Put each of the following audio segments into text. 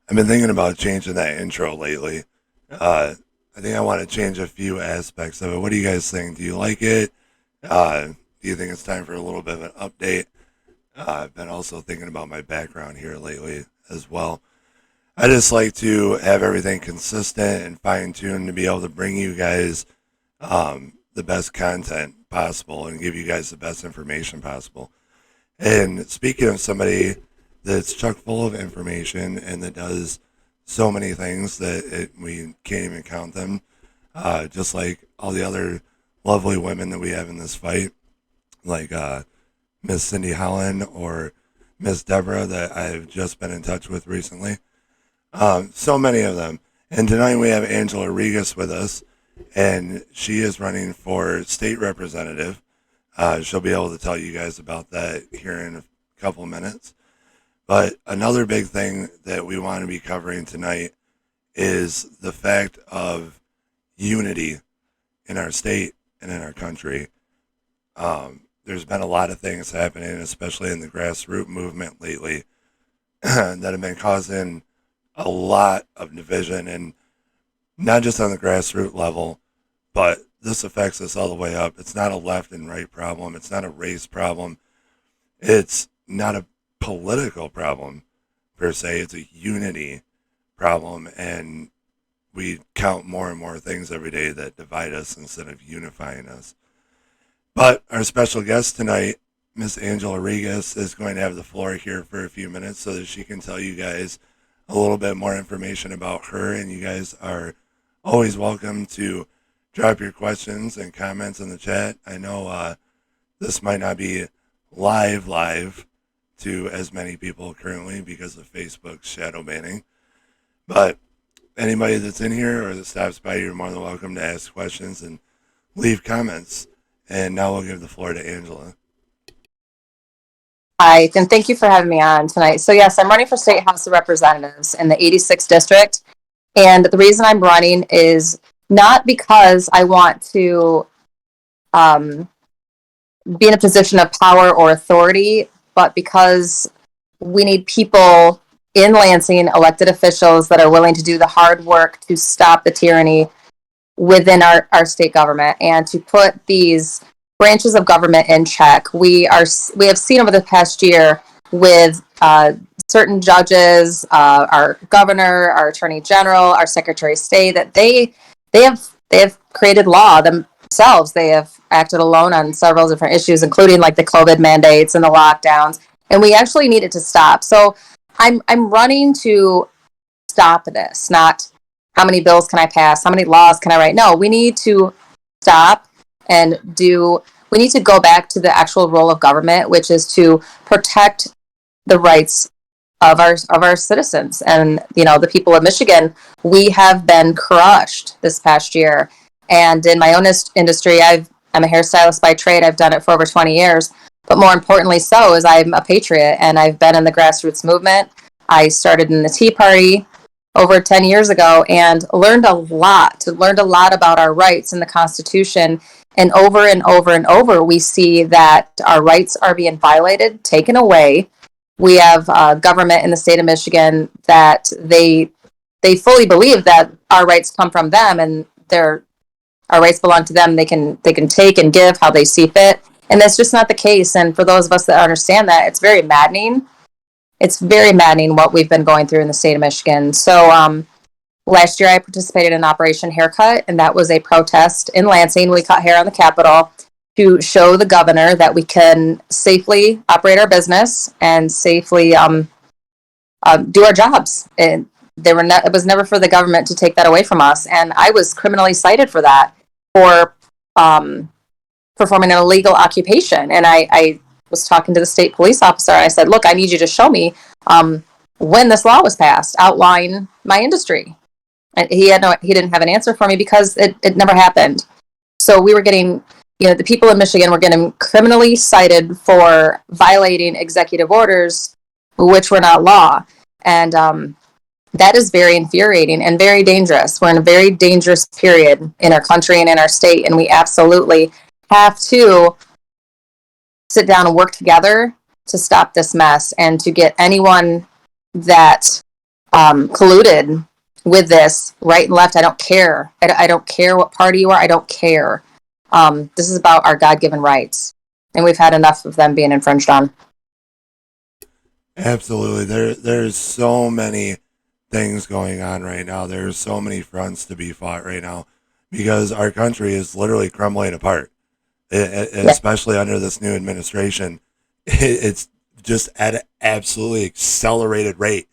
I've been thinking about changing that intro lately. I think I want to change a few aspects of it. What do you guys think? Do you like it? Do you think it's time for a little bit of an update? I've been also thinking about my background here lately as well. I just like to have everything consistent and fine tuned to be able to bring you guys the best content possible and give you guys the best information possible. And speaking of somebody that's chock full of information and that does so many things that we can't even count them, just like all the other lovely women that we have in this fight, like Miss Cindy Holland or Miss Deborah that I've just been in touch with recently. So many of them. And tonight we have Angela Rigas with us, and she is running for state representative. She'll be able to tell you guys about that here in a couple minutes. But another big thing that we want to be covering tonight is the fact of unity in our state and in our country. There's been a lot of things happening, especially in the grassroots movement lately, that have been causing a lot of division, and not just on the grassroots level, but this affects us all the way up. It's not a left and right problem. It's not a race problem. It's not a political problem per se. It's a unity problem, and we count more and more things every day that divide us instead of unifying us. But our special guest tonight, Miss Angela Rigas, is going to have the floor here for a few minutes so that she can tell you guys a little bit more information about her. And you guys are always welcome to drop your questions and comments in the chat. I know this might not be live to as many people currently because of Facebook's shadow banning. But anybody that's in here or that stops by, you're more than welcome to ask questions and leave comments. And now we'll give the floor to Angela. Hi, and thank you for having me on tonight. So yes, I'm running for State House of Representatives in the 86th district. And the reason I'm running is not because I want to um, be in a position of power or authority, but because we need people in Lansing, elected officials that are willing to do the hard work to stop the tyranny within our state government and to put these branches of government in check. We have seen over the past year with certain judges, our governor, our attorney general, our secretary of state, that they have created law themselves. They have acted alone on several different issues, including like the COVID mandates and the lockdowns. And we actually need it to stop. So I'm running to stop this, not how many bills can I pass, how many laws can I write. No, we need to stop and we need to go back to the actual role of government, which is to protect the rights of our citizens. And the people of Michigan, we have been crushed this past year. And in my own industry, I'm a hairstylist by trade. I've done it for over 20 years. But more importantly so is I'm a patriot, and I've been in the grassroots movement. I started in the Tea Party over 10 years ago and learned a lot about our rights in the Constitution. And over, we see that our rights are being violated, taken away. We have government in the state of Michigan that they fully believe that our rights come from them, and our rights belong to them. They can take and give how they see fit, and that's just not the case. And for those of us that understand that, it's very maddening. It's very maddening what we've been going through in the state of Michigan. So last year I participated in Operation Haircut, and that was a protest in Lansing. We cut hair on the Capitol to show the governor that we can safely operate our business and safely do our jobs. And it was never for the government to take that away from us. And I was criminally cited for that, for performing an illegal occupation. And I was talking to the state police officer, and I said, look, I need you to show me when this law was passed, outline my industry. And he didn't have an answer for me because it never happened. So we were getting, the people in Michigan were getting criminally cited for violating executive orders, which were not law. And that is very infuriating and very dangerous. We're in a very dangerous period in our country and in our state, and we absolutely have to sit down and work together to stop this mess and to get anyone that colluded with this right and left. I don't care. I don't care what party you are. I don't care. This is about our God given rights. And we've had enough of them being infringed on. Absolutely. There's so many things going on right now. There's so many fronts to be fought right now because our country is literally crumbling apart, Yeah, especially under this new administration. It's just at an absolutely accelerated rate,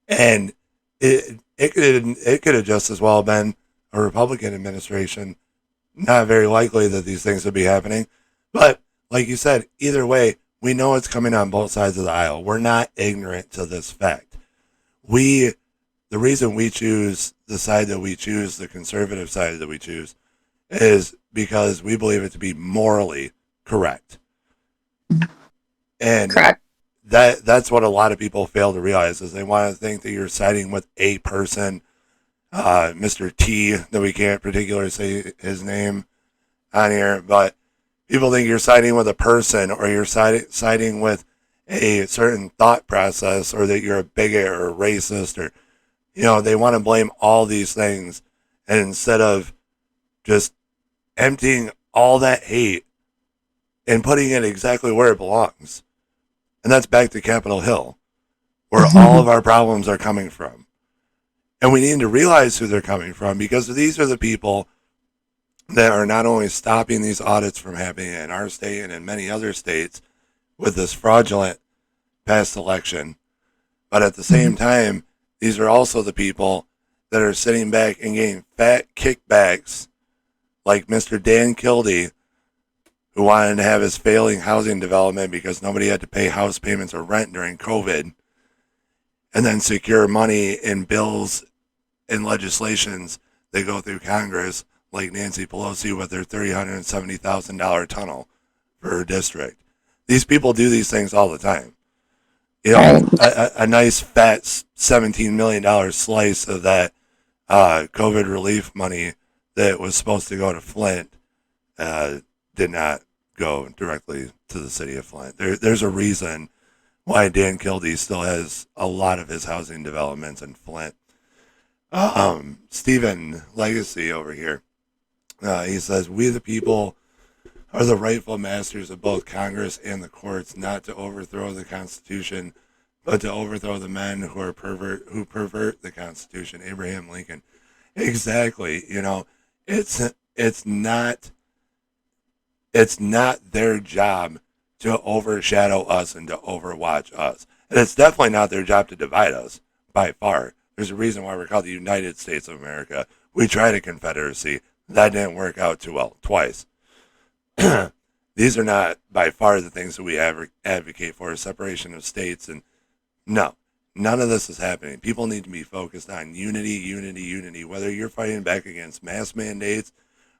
and it could have just as well been a Republican administration. Not very likely that these things would be happening, but like you said, either way, we know it's coming on both sides of the aisle. We're not ignorant to this fact. We The reason we choose the side that we choose, the conservative side that we choose, is because we believe it to be morally correct. And correct. that's what a lot of people fail to realize is they want to think that you're siding with a person, Mr. T, that we can't particularly say his name on here, but people think you're siding with a person or you're siding with a certain thought process or that you're a bigot or a racist or they want to blame all these things, and instead of just emptying all that hate and putting it exactly where it belongs, and that's back to Capitol Hill, where all of our problems are coming from. And we need to realize who they're coming from because these are the people that are not only stopping these audits from happening in our state and in many other states with this fraudulent past election, but at the same time, these are also the people that are sitting back and getting fat kickbacks like Mr. Dan Kildee, who wanted to have his failing housing development because nobody had to pay house payments or rent during COVID, and then secure money in bills and legislations that go through Congress, like Nancy Pelosi with their $370,000 tunnel for her district. These people do these things all the time. Right. A nice fat $17 million slice of that COVID relief money that was supposed to go to Flint did not go directly to the city of Flint. There's a reason why Dan Kildee still has a lot of his housing developments in Flint. Stephen Legacy over here, he says, "We the people are the rightful masters of both Congress and the courts, not to overthrow the Constitution, but to overthrow the men who pervert the Constitution." Abraham Lincoln. Exactly. It's it's not it's not their job to overshadow us and to overwatch us. And it's definitely not their job to divide us by far. There's a reason why we're called the United States of America. We tried a confederacy. That didn't work out too well twice. These are not by far the things that we advocate for, separation of states. And no, none of this is happening. People need to be focused on unity, unity, unity. Whether you're fighting back against mass mandates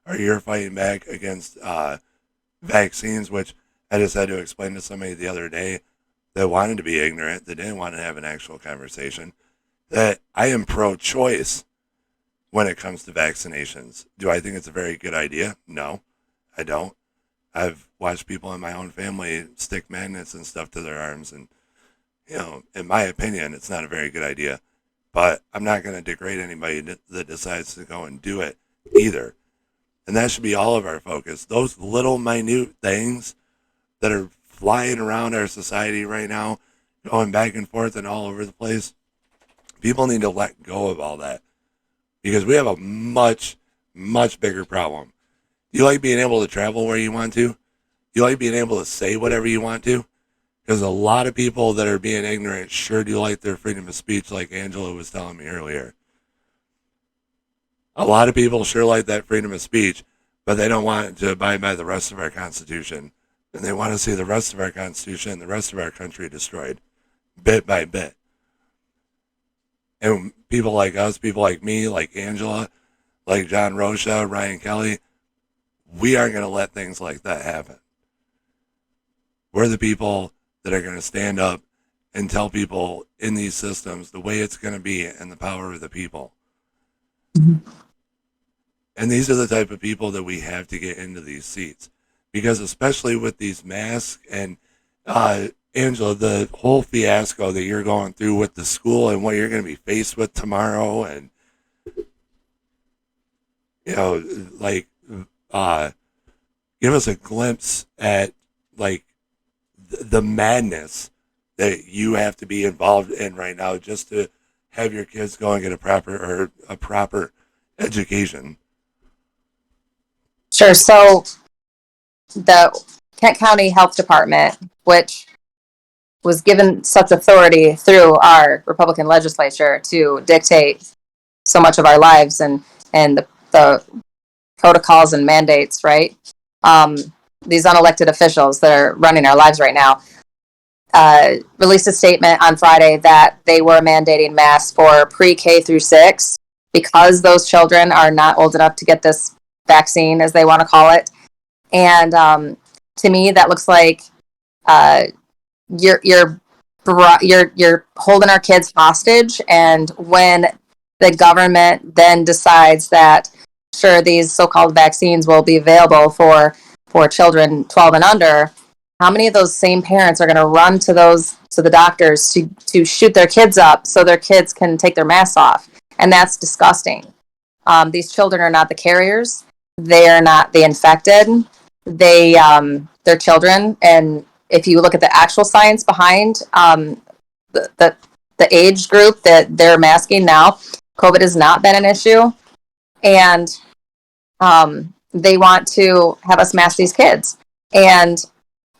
or you're fighting back against vaccines, which I just had to explain to somebody the other day that wanted to be ignorant, that didn't want to have an actual conversation, that I am pro-choice when it comes to vaccinations. Do I think it's a very good idea? No, I don't. I've watched people in my own family stick magnets and stuff to their arms, and in my opinion, it's not a very good idea. But I'm not going to degrade anybody that decides to go and do it either. And that should be all of our focus. Those little minute things that are flying around our society right now, going back and forth and all over the place, people need to let go of all that because we have a much, much bigger problem. You like being able to travel where you want to? You like being able to say whatever you want to? Because a lot of people that are being ignorant sure do like their freedom of speech, like Angela was telling me earlier. A lot of people sure like that freedom of speech, but they don't want to abide by the rest of our Constitution. And they want to see the rest of our Constitution and the rest of our country destroyed, bit by bit. And people like us, people like me, like Angela, like John Rocha, Ryan Kelly, we aren't going to let things like that happen. We're the people that are going to stand up and tell people in these systems the way it's going to be and the power of the people. And these are the type of people that we have to get into these seats. Because especially with these masks and Angela, the whole fiasco that you're going through with the school and what you're going to be faced with tomorrow, and you know, like, uh, give us a glimpse at like the madness that you have to be involved in right now just to have your kids go and get a proper education. Sure. So the Kent County Health Department, which was given such authority through our Republican legislature to dictate so much of our lives and the protocols and mandates, right? Um, these unelected officials that are running our lives right now released a statement on Friday that they were mandating masks for pre-K through 6 because those children are not old enough to get this vaccine, as they want to call it. And to me, that looks like uh, you're you're you're holding our kids hostage. And when the government then decides that sure these so-called vaccines will be available for children 12 and under, how many of those same parents are going to run to the doctors to shoot their kids up so their kids can take their masks off? And that's disgusting. These children are not the carriers. They are not the infected. They're children, and if you look at the actual science behind the, the the age group that they're masking now, COVID has not been an issue, and they want to have us mask these kids. And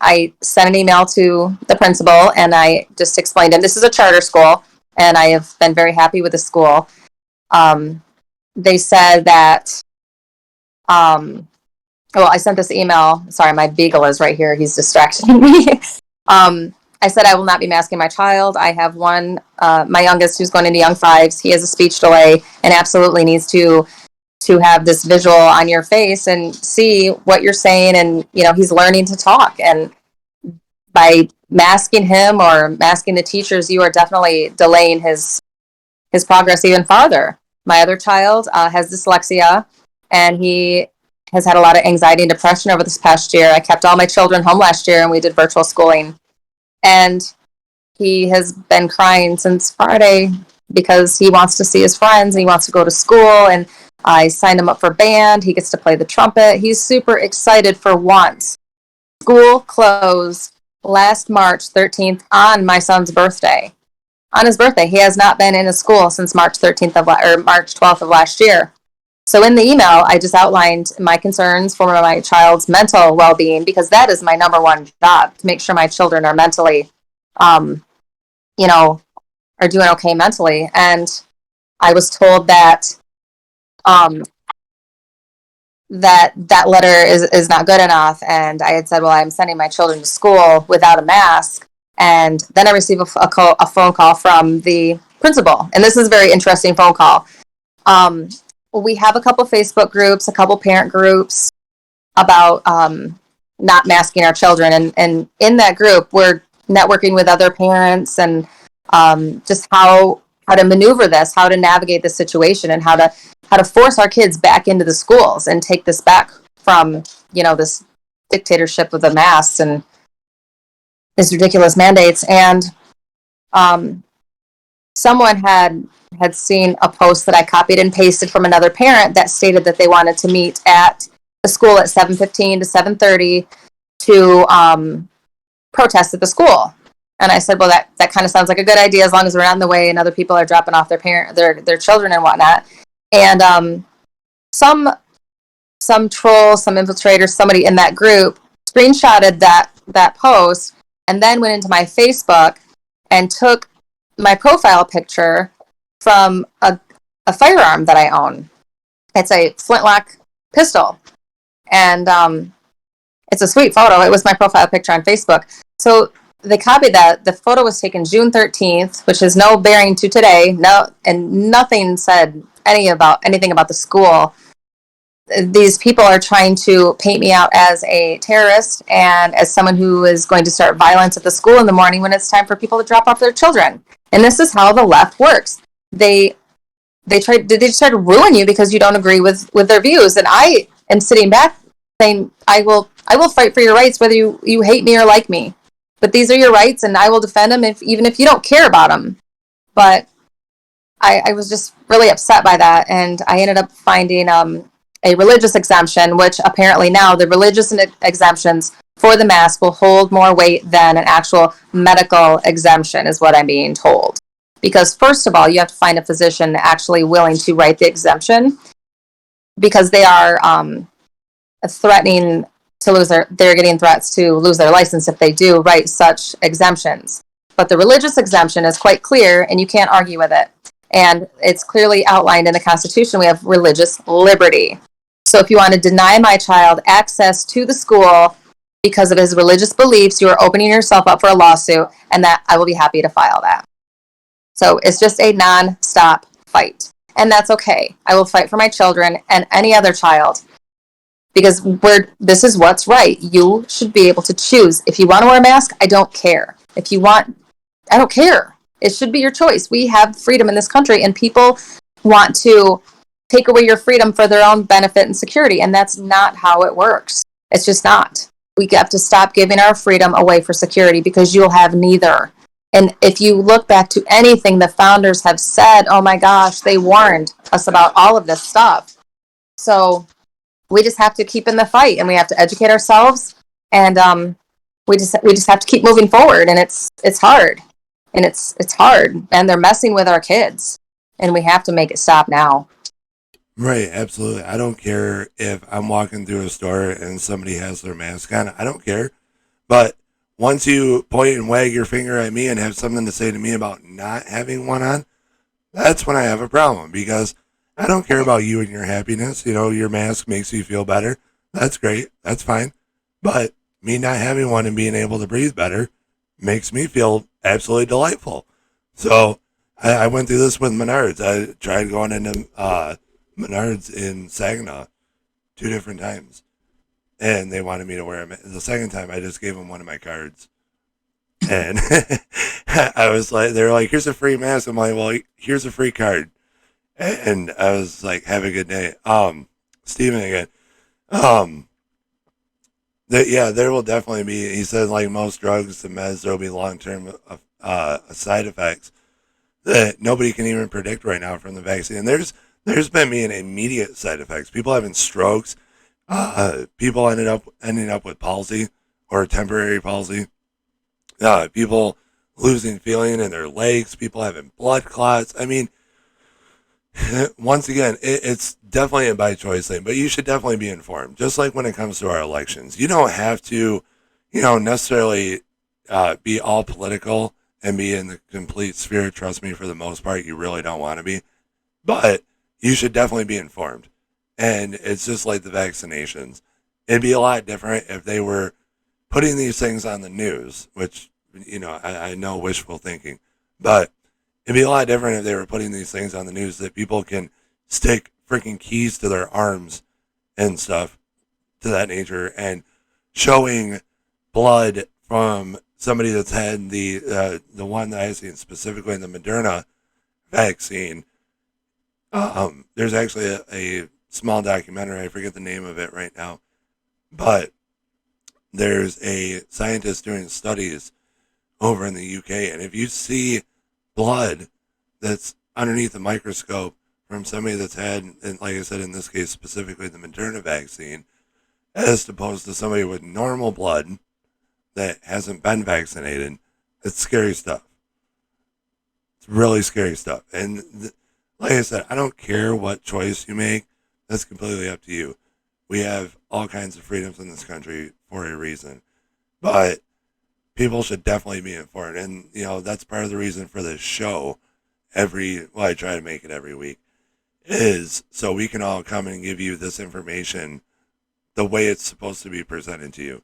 I sent an email to the principal, and I just explained, and this is a charter school, and I have been very happy with the school. Um, they said that well, I sent this email. Sorry, my beagle is right here. He's distracting me. I said I will not be masking my child. I have one, my youngest, who's going into young fives. He has a speech delay and absolutely needs to have this visual on your face and see what you're saying. And he's learning to talk. And by masking him or masking the teachers, you are definitely delaying his progress even farther. My other child has dyslexia, and he has had a lot of anxiety and depression over this past year. I kept all my children home last year, and we did virtual schooling. And he has been crying since Friday because he wants to see his friends and he wants to go to school. And I signed him up for band. He gets to play the trumpet. He's super excited for once. School closed last March 13th on my son's birthday. On his birthday, he has not been in a school since March 13th or March 12th of last year. So in the email, I just outlined my concerns for my child's mental well-being, because that is my number one job, to make sure my children are mentally, um, are doing okay mentally. And I was told that um, that letter is not good enough. And I had said, well, I'm sending my children to school without a mask. And then I received a phone call from the principal. And this is a very interesting phone call. We have a couple Facebook groups, a couple parent groups about not masking our children. And in that group, we're networking with other parents and just how to maneuver this, how to navigate the situation, and how to force our kids back into the schools and take this back from, this dictatorship of the masks and these ridiculous mandates. And someone had seen a post that I copied and pasted from another parent that stated that they wanted to meet at the school at 7:15 to 7:30 to protest at the school. And I said, well, that kind of sounds like a good idea, as long as we're not in the way and other people are dropping off their children and whatnot. And some troll, some infiltrator, somebody in that group screenshotted that post and then went into my Facebook and took my profile picture from a firearm that I own. It's a flintlock pistol. And it's a sweet photo. It was my profile picture on Facebook. So they copied that. The photo was taken June 13th, which has no bearing to today. No, and nothing said anything about the school. These people are trying to paint me out as a terrorist and as someone who is going to start violence at the school in the morning when it's time for people to drop off their children. And this is how the left works. They try to ruin you because you don't agree with their views. And I am sitting back saying, I will fight for your rights whether you hate me or like me. But these are your rights, and I will defend them even if you don't care about them. But I was just really upset by that, and I ended up finding a religious exemption, which apparently now the religious exemptions for the mask will hold more weight than an actual medical exemption, is what I'm being told. Because first of all, you have to find a physician actually willing to write the exemption, because they are threatening to lose they're getting threats to lose their license if they do write such exemptions. But the religious exemption is quite clear, and you can't argue with it. And it's clearly outlined in the Constitution. We have religious liberty. So if you want to deny my child access to the school because of his religious beliefs, you are opening yourself up for a lawsuit, and that I will be happy to file that. So it's just a non-stop fight. And that's okay. I will fight for my children and any other child, because this is what's right. You should be able to choose. If you want to wear a mask, I don't care. If you want, I don't care. It should be your choice. We have freedom in this country, and people want to take away your freedom for their own benefit and security, and that's not how it works. It's just not. We have to stop giving our freedom away for security, because you'll have neither. And if you look back to anything the founders have said, oh my gosh, they warned us about all of this stuff. So we just have to keep in the fight, and we have to educate ourselves, and we just have to keep moving forward. And it's hard, and it's hard, and they're messing with our kids, and we have to make it stop now. Right, absolutely. I don't care if I'm walking through a store and somebody has their mask on. I don't care. But once you point and wag your finger at me and have something to say to me about not having one on, that's when I have a problem, because I don't care about you and your happiness. You know, your mask makes you feel better. That's great. That's fine. But me not having one and being able to breathe better makes me feel absolutely delightful. So I went through this with Menards. I tried going into Menards in Saginaw 2 different times, and they wanted me to wear them. The second time, I just gave them one of my cards, and I was like, they were like, "Here's a free mask." I'm like, "Well, here's a free card," and I was like, "Have a good day." Steven again. Um, yeah, there will definitely be. He said, like most drugs and meds, there will be long term side effects that nobody can even predict right now from the vaccine. And there's been being immediate side effects. People having strokes. People ending up with palsy or temporary palsy. People losing feeling in their legs. People having blood clots. I mean, once again, it's definitely a by choice thing, but you should definitely be informed. Just like when it comes to our elections, you don't have to, necessarily be all political and be in the complete sphere. Trust me, for the most part, you really don't want to be, but you should definitely be informed. And it's just like the vaccinations. It'd be a lot different if they were putting these things on the news, which, I know wishful thinking, but it'd be a lot different if they were putting these things on the news that people can stick freaking keys to their arms and stuff to that nature, and showing blood from somebody that's had the one that I seen specifically in the Moderna vaccine. There's actually a small documentary. I forget the name of it right now, but there's a scientist doing studies over in the UK, and if you see blood that's underneath the microscope from somebody that's had, and like I said, in this case specifically the Moderna vaccine, as opposed to somebody with normal blood that hasn't been vaccinated, it's scary stuff. It's really scary stuff. And like I said, I don't care what choice you make. That's completely up to you. We have all kinds of freedoms in this country for a reason. But people should definitely be informed. And, that's part of the reason for this show I try to make it every week, is so we can all come and give you this information the way it's supposed to be presented to you.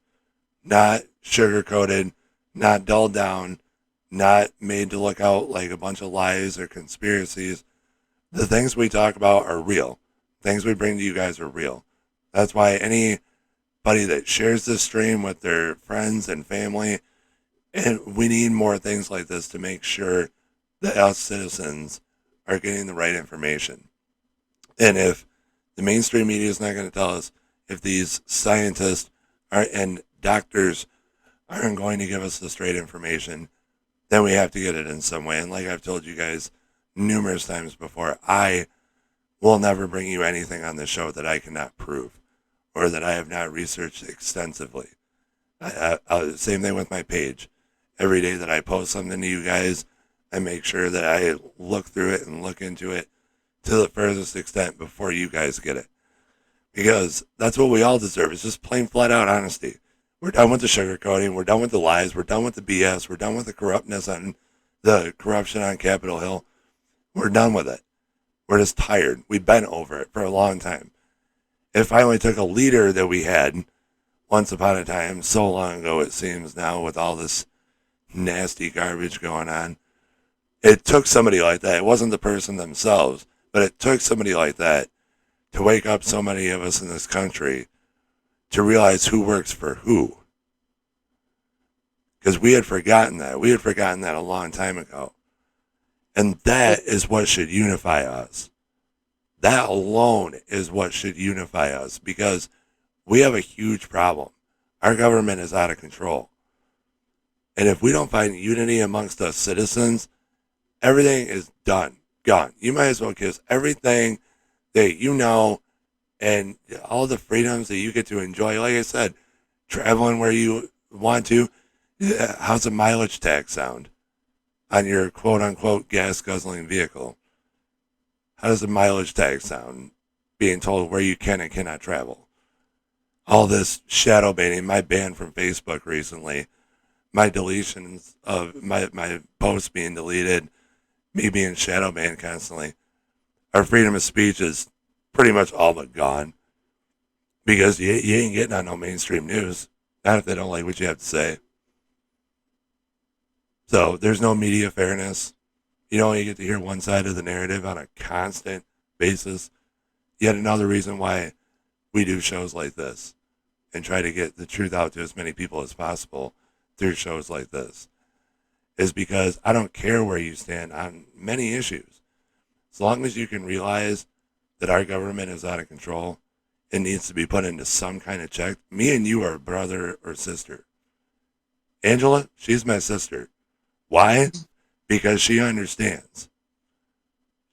Not sugar coated, not dulled down, not made to look out like a bunch of lies or conspiracies. The things we talk about are real. Things we bring to you guys are real. That's why anybody that shares this stream with their friends and family, and we need more things like this to make sure that us citizens are getting the right information. And if the mainstream media is not going to tell us, if these scientists and doctors aren't going to give us the straight information, then we have to get it in some way. And like I've told you guys numerous times before, I will never bring you anything on the show that I cannot prove or that I have not researched extensively. Same thing with my page. Every day that I post something to you guys, I make sure that I look through it and look into it to the furthest extent before you guys get it. Because that's what we all deserve. It's just plain flat out honesty. We're done with the sugarcoating. We're done with the lies. We're done with the BS. We're done with the corruptness on the corruption on Capitol Hill. We're done with it. We're just tired. We've been over it for a long time. It finally took a leader that we had once upon a time, so long ago it seems now, with all this nasty garbage going on. It took somebody like that. It wasn't the person themselves, but it took somebody like that to wake up so many of us in this country to realize who works for who. Because we had forgotten that. We had forgotten that a long time ago. And that is what should unify us. That alone is what should unify us because we have a huge problem. Our government is out of control. And if we don't find unity amongst us citizens, everything is done, gone. You might as well kiss everything that you know and all the freedoms that you get to enjoy. Like I said, traveling where you want to. How's a mileage tax sound on your quote unquote gas guzzling vehicle? How does a mileage tax sound being told where you can and cannot travel? All this shadow banning, my ban from Facebook recently, my deletions of my posts being deleted, me being shadow banned constantly. Our freedom of speech is pretty much all but gone because you ain't getting on no mainstream news, not if they don't like what you have to say. So there's no media fairness. You only get to hear one side of the narrative on a constant basis. Yet another reason why we do shows like this and try to get the truth out to as many people as possible through shows like this is because I don't care where you stand on many issues. As long as you can realize that our government is out of control, it needs to be put into some kind of check. Me and you are brother or sister. Angela, she's my sister. Why? Because she understands.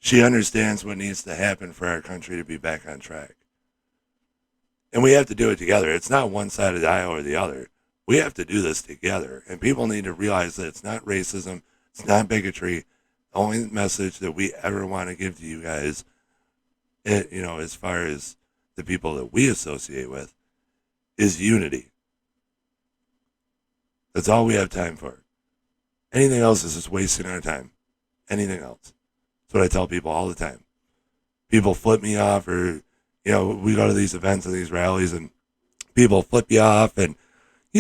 She understands what needs to happen for our country to be back on track. And we have to do it together. It's not one side of the aisle or the other. We have to do this together. And people need to realize that it's not racism, it's not bigotry. The only message that we ever want to give to you guys, as far as the people that we associate with, is unity. That's all we have time for. Anything else is just wasting our time. Anything else. That's what I tell people all the time. People flip me off or, we go to these events and these rallies and people flip you off and,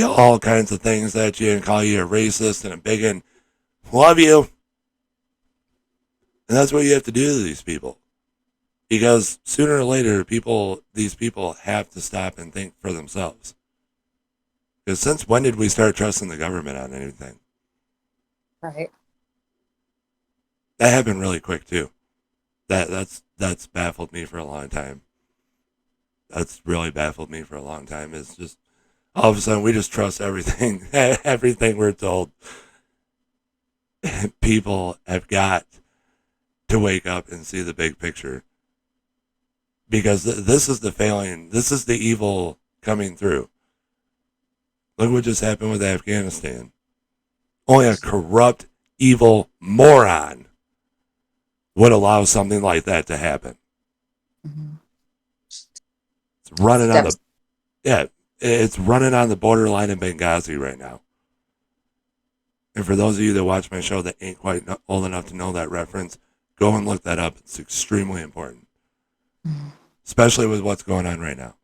all kinds of things at you and call you a racist and a bigot. Love you. And that's what you have to do to these people. Because sooner or later, these people have to stop and think for themselves. Because since when did we start trusting the government on anything? Right. That happened really quick too. That's baffled me for a long time. That's really baffled me for a long time. It's just all of a sudden we just trust everything, everything we're told. People have got to wake up and see the big picture because this is the failing. This is the evil coming through. Look what just happened with Afghanistan. Only a corrupt, evil moron would allow something like that to happen. Mm-hmm. It's running on it's running on the borderline in Benghazi right now. And for those of you that watch my show that ain't quite old enough to know that reference, go and look that up. It's extremely important, especially with what's going on right now,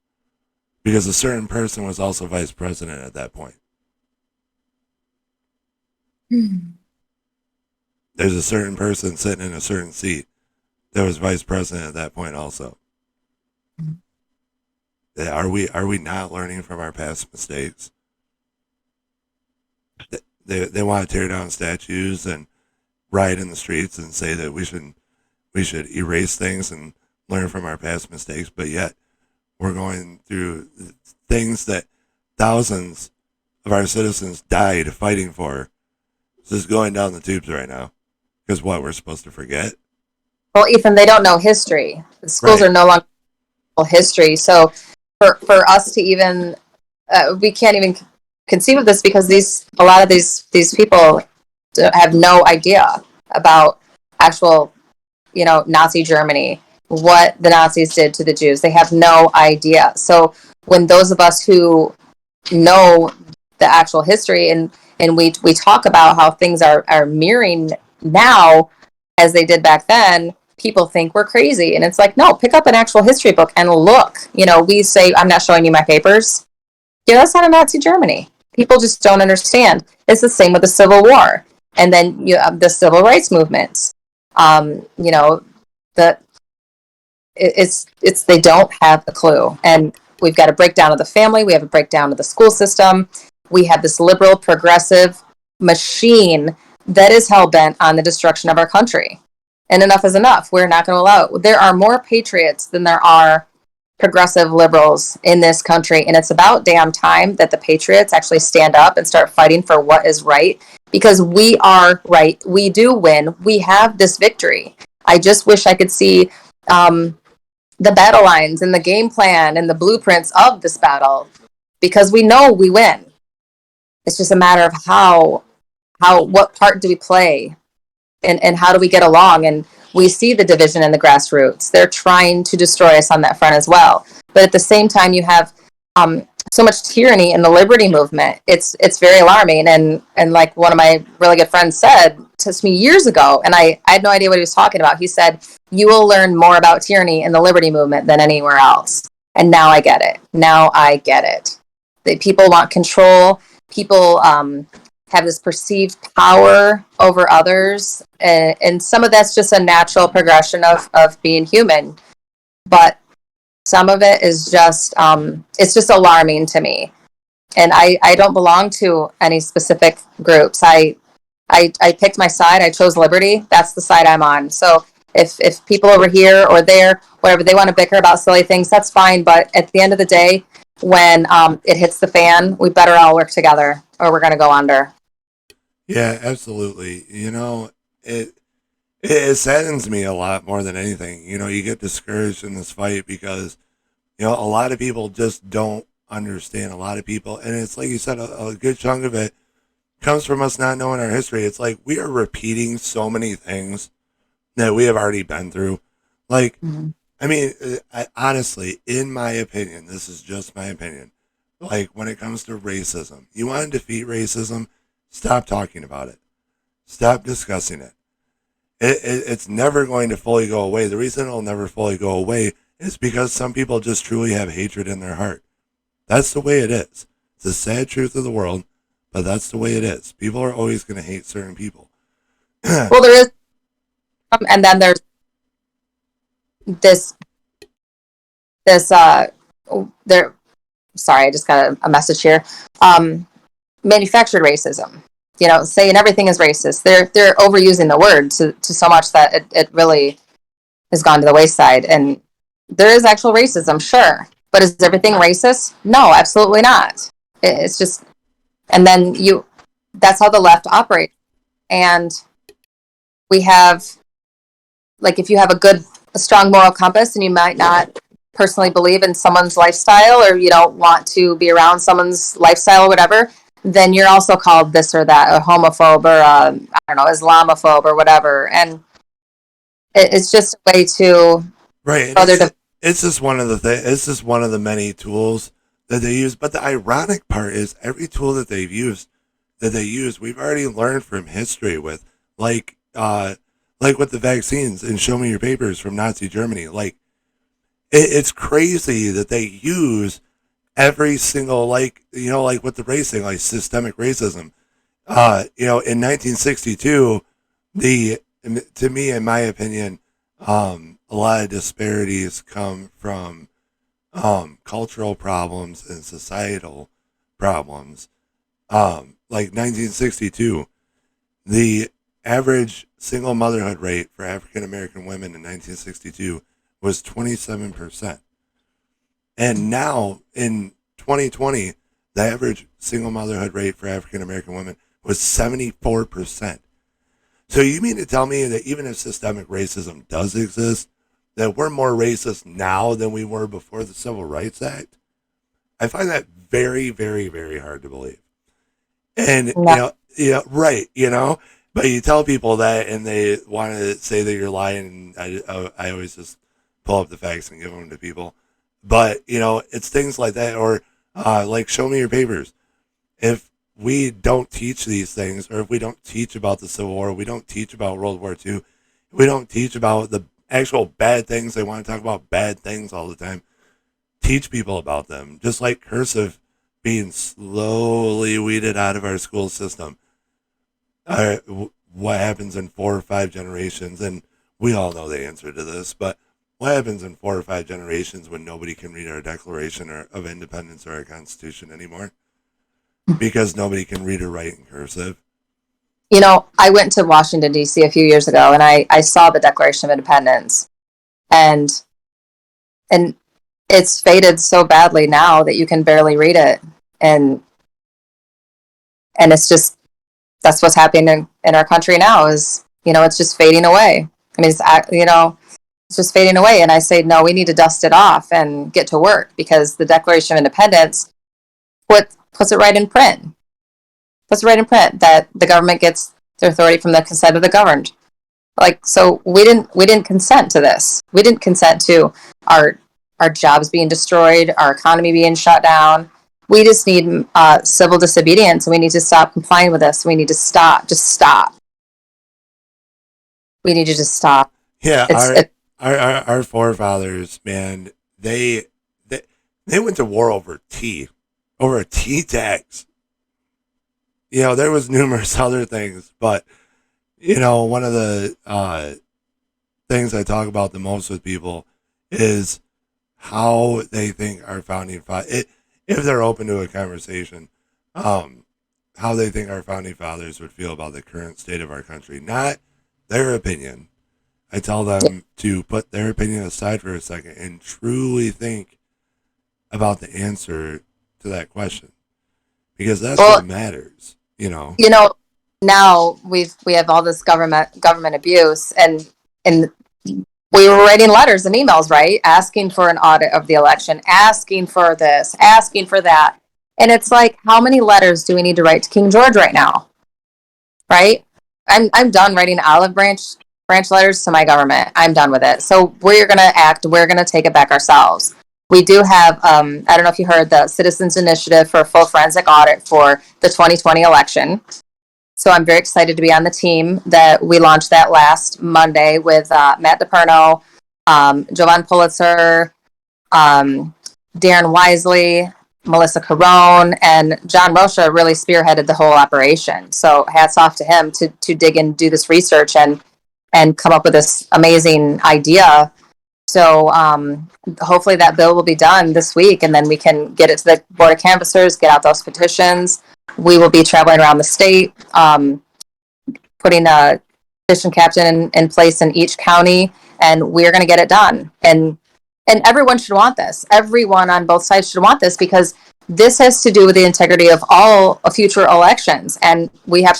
because a certain person was also vice president at that point. There's a certain person sitting in a certain seat that was vice president at that point also. Are we not learning from our past mistakes? They want to tear down statues and riot in the streets and say that we should erase things and learn from our past mistakes, but yet we're going through things that thousands of our citizens died fighting for. This is going down the tubes right now. Because what, we're supposed to forget? Well, Ethan, they don't know history. The schools Right. are no longer history. So for us to even, we can't even conceive of this because a lot of these people have no idea about actual, Nazi Germany, what the Nazis did to the Jews. They have no idea. So when those of us who know the actual history and we talk about how things are mirroring now as they did back then, people think we're crazy. And it's like, no, pick up an actual history book and look. We say, I'm not showing you my papers. Yeah, that's not a Nazi Germany. People just don't understand. It's the same with the Civil War. And then you have the civil rights movements. The it's they don't have a clue. And we've got a breakdown of the family. We have a breakdown of the school system. We have this liberal, progressive machine that is hell bent on the destruction of our country. And enough is enough. We're not going to allow it. There are more patriots than there are progressive liberals in this country. And it's about damn time that the patriots actually stand up and start fighting for what is right, because we are right. We do win. We have this victory. I just wish I could see the battle lines and the game plan and the blueprints of this battle, because we know we win. It's just a matter of what part do we play, and how do we get along. And we see the division in the grassroots. They're trying to destroy us on that front as well. But at the same time, you have so much tyranny in the liberty movement. It's very alarming. And like one of my really good friends said to me years ago, and I had no idea what he was talking about. He said, you will learn more about tyranny in the liberty movement than anywhere else. And now I get it. Now I get it. That people want control. People have this perceived power over others. And some of that's just a natural progression of being human. But some of it is just, it's just alarming to me. And I don't belong to any specific groups. I picked my side. I chose liberty. That's the side I'm on. So if people over here or there, whatever, they want to bicker about silly things, that's fine. But at the end of the day, when it hits the fan, we better all work together or we're going to go under. Yeah, absolutely. It saddens me a lot more than anything. You get discouraged in this fight because, a lot of people just don't understand. A lot of people, and it's like you said, a good chunk of it comes from us not knowing our history. It's like we are repeating so many things that we have already been through. Like, Mm-hmm. I mean, honestly, in my opinion, this is just my opinion. Like, when it comes to racism, you want to defeat racism, stop talking about it. Stop discussing it. It's never going to fully go away. The reason it'll never fully go away is because some people just truly have hatred in their heart. That's the way it is. It's a sad truth of the world, but that's the way it is. People are always going to hate certain people. Well, there is, and then there's this, this, there, sorry, I just got a message here. Manufactured racism, saying everything is racist. They're overusing the word to so much that it really has gone to the wayside. And there is actual racism, sure. But is everything racist? No, absolutely not. It's just, and then that's how the left operates. And we have, like, if you have a strong moral compass and you might not personally believe in someone's lifestyle, or you don't want to be around someone's lifestyle or whatever, then you're also called this or that, a homophobe or I don't know, Islamophobe or whatever. And it's just a way to Right, and further it's just one of the it's just one of the many tools that they use. But the ironic part is every tool that they use, we've already learned from history with, like with the vaccines and show me your papers from Nazi Germany. Like it's crazy that they use every single, like with the racing, like systemic racism. In 1962, the to me, in my opinion, a lot of disparities come from cultural problems and societal problems. Like 1962, the average single motherhood rate for African American women in 1962 was 27%. And now in 2020, the average single motherhood rate for African American women was 74%. So you mean to tell me that even if systemic racism does exist, that we're more racist now than we were before the Civil Rights Act? I find that very, very, very hard to believe. And No. right, but you tell people that, and they want to say that you're lying. And I always just pull up the facts and give them to people. But it's things like that, or like show me your papers. If we don't teach these things, or if we don't teach about the Civil War, we don't teach about World War II, we don't teach about the actual bad things. They want to talk about bad things all the time. Teach people about them, just like cursive being slowly weeded out of our school system. What happens in 4 or 5 generations? And we all know the answer to this, but what happens in 4 or 5 generations when nobody can read our Declaration of Independence or our Constitution anymore? Because nobody can read or write in cursive. I went to Washington, D.C. a few years ago, and I saw the Declaration of Independence. And and it's faded so badly now that you can barely read it. And it's just, that's what's happening in our country now is, it's just fading away. I mean, it's just fading away. And I say, no, we need to dust it off and get to work, because the Declaration of Independence puts it right in print. Puts it right in print that the government gets their authority from the consent of the governed. Like, so we didn't consent to this. We didn't consent to our jobs being destroyed, our economy being shut down. We just need civil disobedience, and we need to stop complying with this. We need to stop. Just stop. We need to just stop. Yeah, It's our forefathers, man, they went to war over tea, over a tea tax. There was numerous other things, but one of the things I talk about the most with people is how they think our founding fathers, if they're open to a conversation, how they think our founding fathers would feel about the current state of our country, not their opinion. I tell them to put their opinion aside for a second and truly think about the answer to that question, because that's well, what matters. now we have all this government abuse, and we were writing letters and emails, right, asking for an audit of the election, asking for this, asking for that. And it's like, how many letters do we need to write to King George right now? Right? I'm done writing olive branch letters to my government. I'm done with it. So we're gonna act. We're gonna take it back ourselves. We do have, I don't know if you heard, the Citizens Initiative for a full forensic audit for the 2020 election. So I'm very excited to be on the team that we launched that last Monday with Matt DePerno, Jovan Pulitzer, Darren Wisely, Melissa Carone, and John Rocha really spearheaded the whole operation. So hats off to him to dig and do this research and come up with this amazing idea. So hopefully that bill will be done this week, and then we can get it to the Board of Canvassers, get out those petitions. We will be traveling around the state, putting a petition captain in place in each county, and we're going to get it done. And everyone should want this. Everyone on both sides should want this, because this has to do with the integrity of all future elections. And we have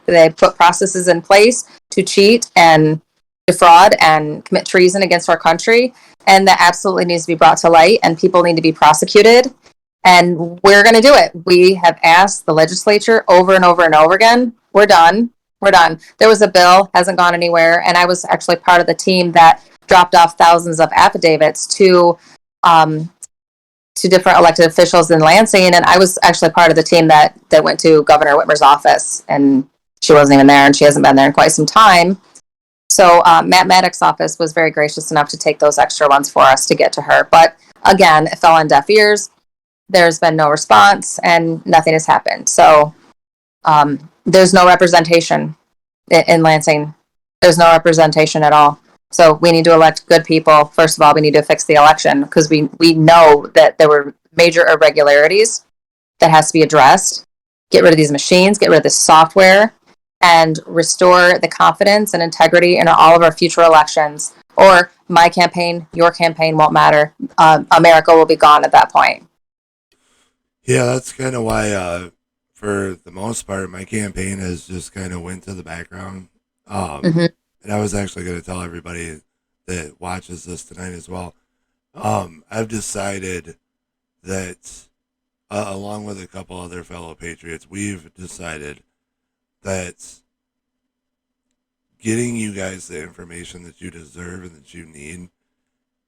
they put processes in place to cheat and defraud and commit treason against our country. And that absolutely needs to be brought to light, and people need to be prosecuted. And we're going to do it. We have asked the legislature over and over and over again. We're done. We're done. There was a bill, hasn't gone anywhere. And I was actually part of the team that dropped off thousands of affidavits to different elected officials in Lansing. And I was actually part of the team that went to Governor Whitmer's office, and she wasn't even there, and she hasn't been there in quite some time. So Matt Maddox's office was very gracious enough to take those extra ones for us to get to her. But again, it fell on deaf ears. There's been no response, and nothing has happened. So there's no representation in Lansing. There's no representation at all. So we need to elect good people. First of all, we need to fix the election, because we know that there were major irregularities that has to be addressed. Get rid of these machines, get rid of this software, and restore the confidence and integrity in all of our future elections. Or my campaign, your campaign won't matter. America will be gone at that point. Yeah, that's kind of why, for the most part, my campaign has just kind of went to the background. Um, Hmm. and I was actually going to tell everybody that watches this tonight as well. I've decided that, along with a couple other fellow patriots, we've decided that getting you guys the information that you deserve and that you need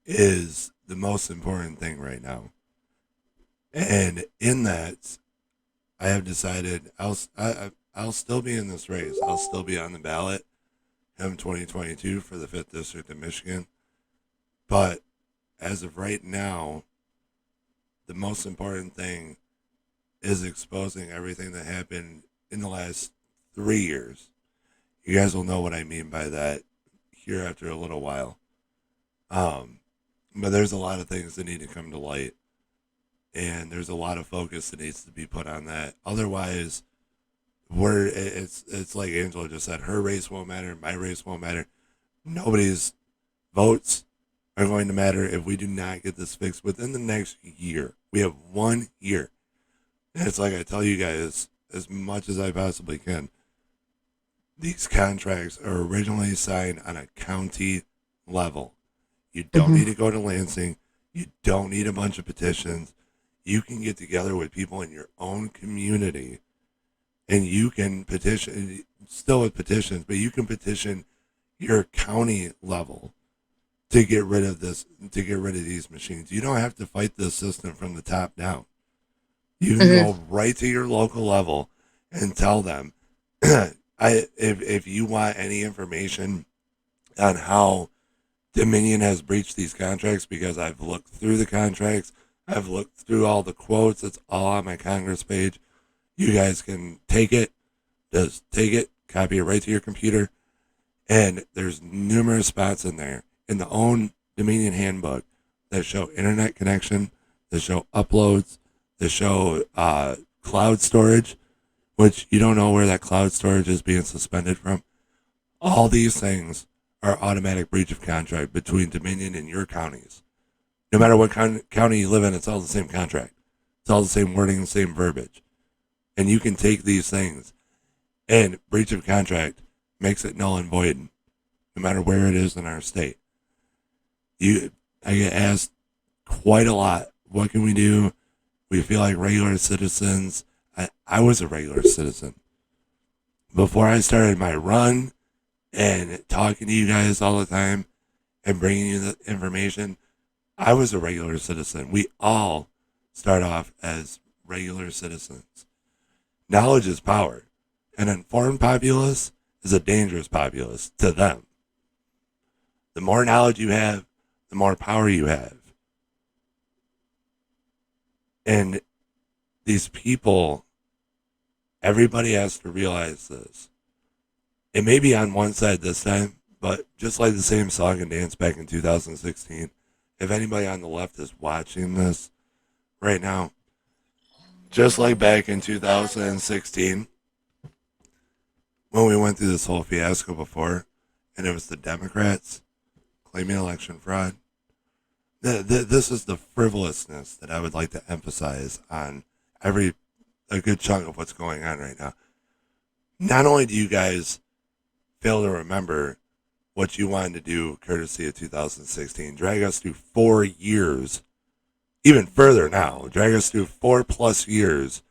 is the most important thing right now. And in that, I have decided I'll still be in this race. I'll still be on the ballot in 2022 for the fifth district of Michigan. But as of right now, the most important thing is exposing everything that happened in the last 3 years. You guys will know what I mean by that here after a little while. Um, but there's a lot of things that need to come to light, and there's a lot of focus that needs to be put on that. Otherwise, it's like Angela just said, her race won't matter, my race won't matter. Nobody's votes are going to matter if we do not get this fixed within the next year. We have 1 year. And it's like I tell you guys as much as I possibly can. These contracts are originally signed on a county level. You don't Hmm. need to go to Lansing. You don't need a bunch of petitions. You can get together with people in your own community and you can petition, still with petitions, but you can petition your county level to get rid of this, to get rid of these machines. You don't have to fight this system from the top down. You can Hmm. go right to your local level and tell them, if you want any information on how Dominion has breached these contracts, because I've looked through the contracts, I've looked through all the quotes, it's all on my Congress page. You guys can take it, just take it, copy it right to your computer, and there's numerous spots in there in the own Dominion handbook that show internet connection, that show uploads, that show cloud storage, which you don't know where that cloud storage is being suspended from. All these things are automatic breach of contract between Dominion and your counties. No matter what county you live in, it's all the same contract. It's all the same wording, the same verbiage. And you can take these things, and breach of contract makes it null and void, no matter where it is in our state. I get asked quite a lot, what can we do? We feel like regular citizens. I was a regular citizen. Before I started my run and talking to you guys all the time and bringing you the information, I was a regular citizen. We all start off as regular citizens. Knowledge is power. An informed populace is a dangerous populace to them. The more knowledge you have, the more power you have. And these people, everybody has to realize this. It may be on one side this time, but just like the same song and dance back in 2016, if anybody on the left is watching this right now, just like back in 2016, when we went through this whole fiasco before, and it was the Democrats claiming election fraud, this is the frivolousness that I would like to emphasize on a good chunk of what's going on right now. Not only do you guys fail to remember what you wanted to do courtesy of 2016, drag us through 4 years, even further now, drag us through 4+ years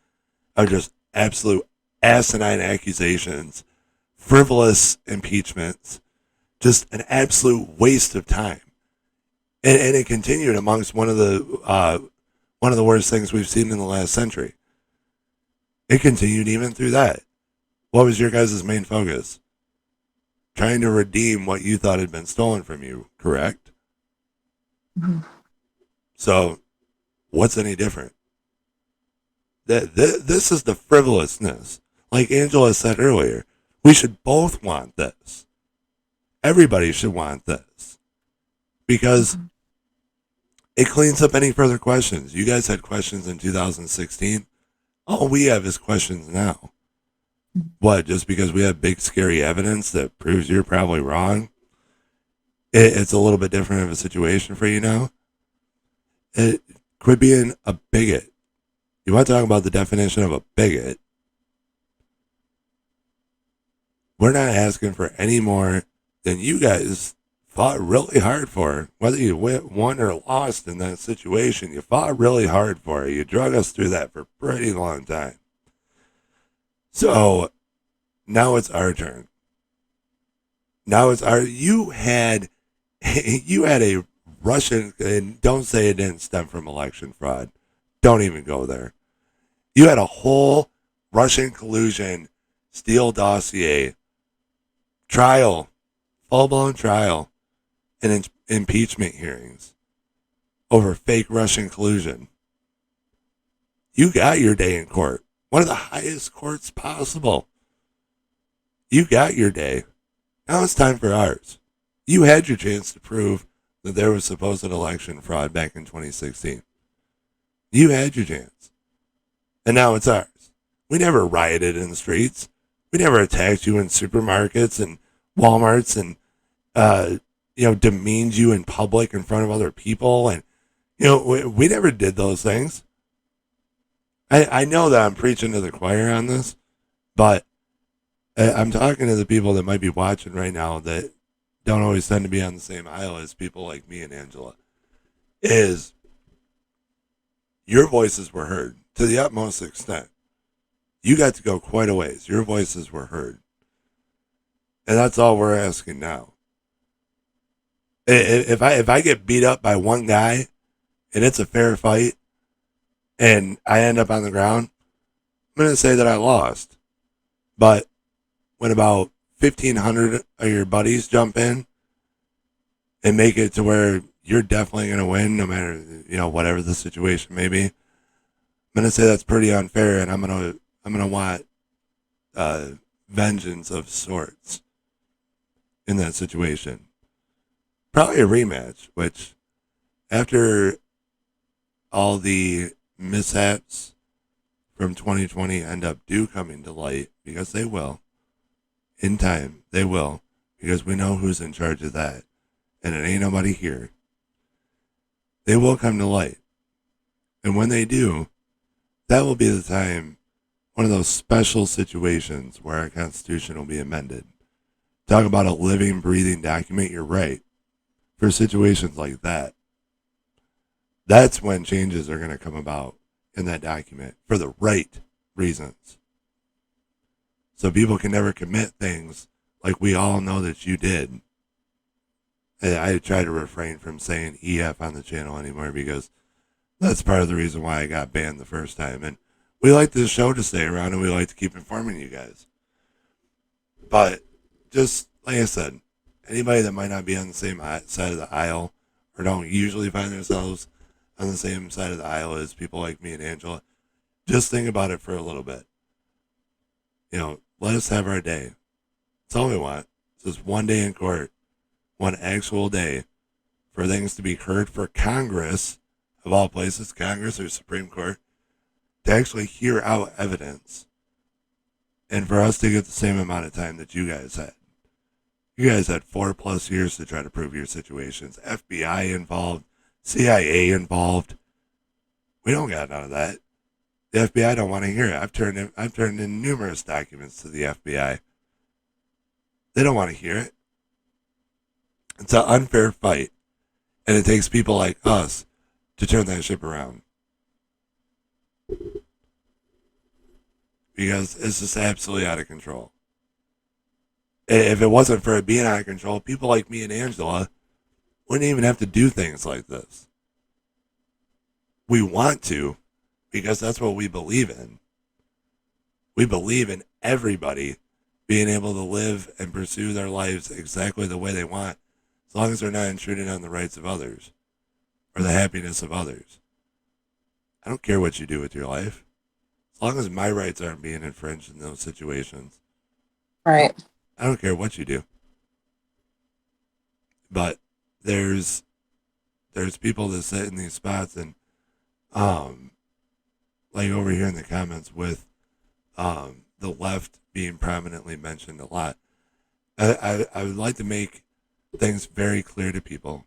of just absolute asinine accusations, frivolous impeachments, just an absolute waste of time. And it continued amongst one of the worst things we've seen in the last century. It continued even through that. What was your guys' main focus? Trying to redeem what you thought had been stolen from you, correct? So, what's any different? This is the frivolousness. Like Angela said earlier, we should both want this. Everybody should want this because it cleans up any further questions. You guys had questions in 2016. All we have is questions now. What, just because we have big, scary evidence that proves you're probably wrong? It's a little bit different of a situation for you now. Quit being a bigot. You want to talk about the definition of a bigot? We're not asking for any more than you guys fought really hard for. Whether you won or lost in that situation, you fought really hard for it. You drug us through that for a pretty long time. So now it's our turn. Now it's our. You had you had a Russian, and don't say it didn't stem from election fraud. Don't even go there. You had a whole Russian collusion, Steele dossier trial, full blown trial, and impeachment hearings over fake Russian collusion. You got your day in court, one of the highest courts possible. You got your day. Now it's time for ours. You had your chance to prove that there was supposed election fraud back in 2016. You had your chance. And now it's ours. We never rioted in the streets. We never attacked you in supermarkets and Walmarts and, demeaned you in public in front of other people. And, we never did those things. I know that I'm preaching to the choir on this, but I'm talking to the people that might be watching right now that don't always tend to be on the same aisle as people like me and Angela. Is your voices were heard to the utmost extent. You got to go quite a ways. Your voices were heard. And that's all we're asking now. If I get beat up by one guy and it's a fair fight and I end up on the ground, I'm going to say that I lost. But when about 1,500 of your buddies jump in and make it to where you're definitely going to win, no matter, whatever the situation may be, I'm going to say that's pretty unfair, and I'm going to want vengeance of sorts in that situation. Probably a rematch, which after all the mishaps from 2020 end up coming to light, because they will, in time, they will, because we know who's in charge of that, and it ain't nobody here. They will come to light. And when they do, that will be the time, one of those special situations where our Constitution will be amended. Talk about a living, breathing document, you're right. For situations like that, that's when changes are going to come about in that document for the right reasons. So people can never commit things like we all know that you did. And I try to refrain from saying EF on the channel anymore because that's part of the reason why I got banned the first time. And we like this show to stay around and we like to keep informing you guys. But just like I said, anybody that might not be on the same side of the aisle or don't usually find themselves on the same side of the aisle as people like me and Angela, just think about it for a little bit. Let us have our day. That's all we want. It's just one day in court, one actual day for things to be heard for Congress, of all places, Congress or Supreme Court, to actually hear out evidence and for us to get the same amount of time that you guys had. You guys had 4+ years to try to prove your situations. FBI involved, CIA involved. We don't got none of that. The FBI don't want to hear it. I've turned in numerous documents to the FBI. They don't want to hear it. It's an unfair fight, and it takes people like us to turn that ship around. Because it's just absolutely out of control. If it wasn't for it being out of control, people like me and Angela wouldn't even have to do things like this. We want to, because that's what we believe in. We believe in everybody being able to live and pursue their lives exactly the way they want, as long as they're not intruding on the rights of others or the happiness of others. I don't care what you do with your life, as long as my rights aren't being infringed in those situations. Right. I don't care what you do. But there's people that sit in these spots and like over here in the comments with the left being prominently mentioned a lot. I would like to make things very clear to people.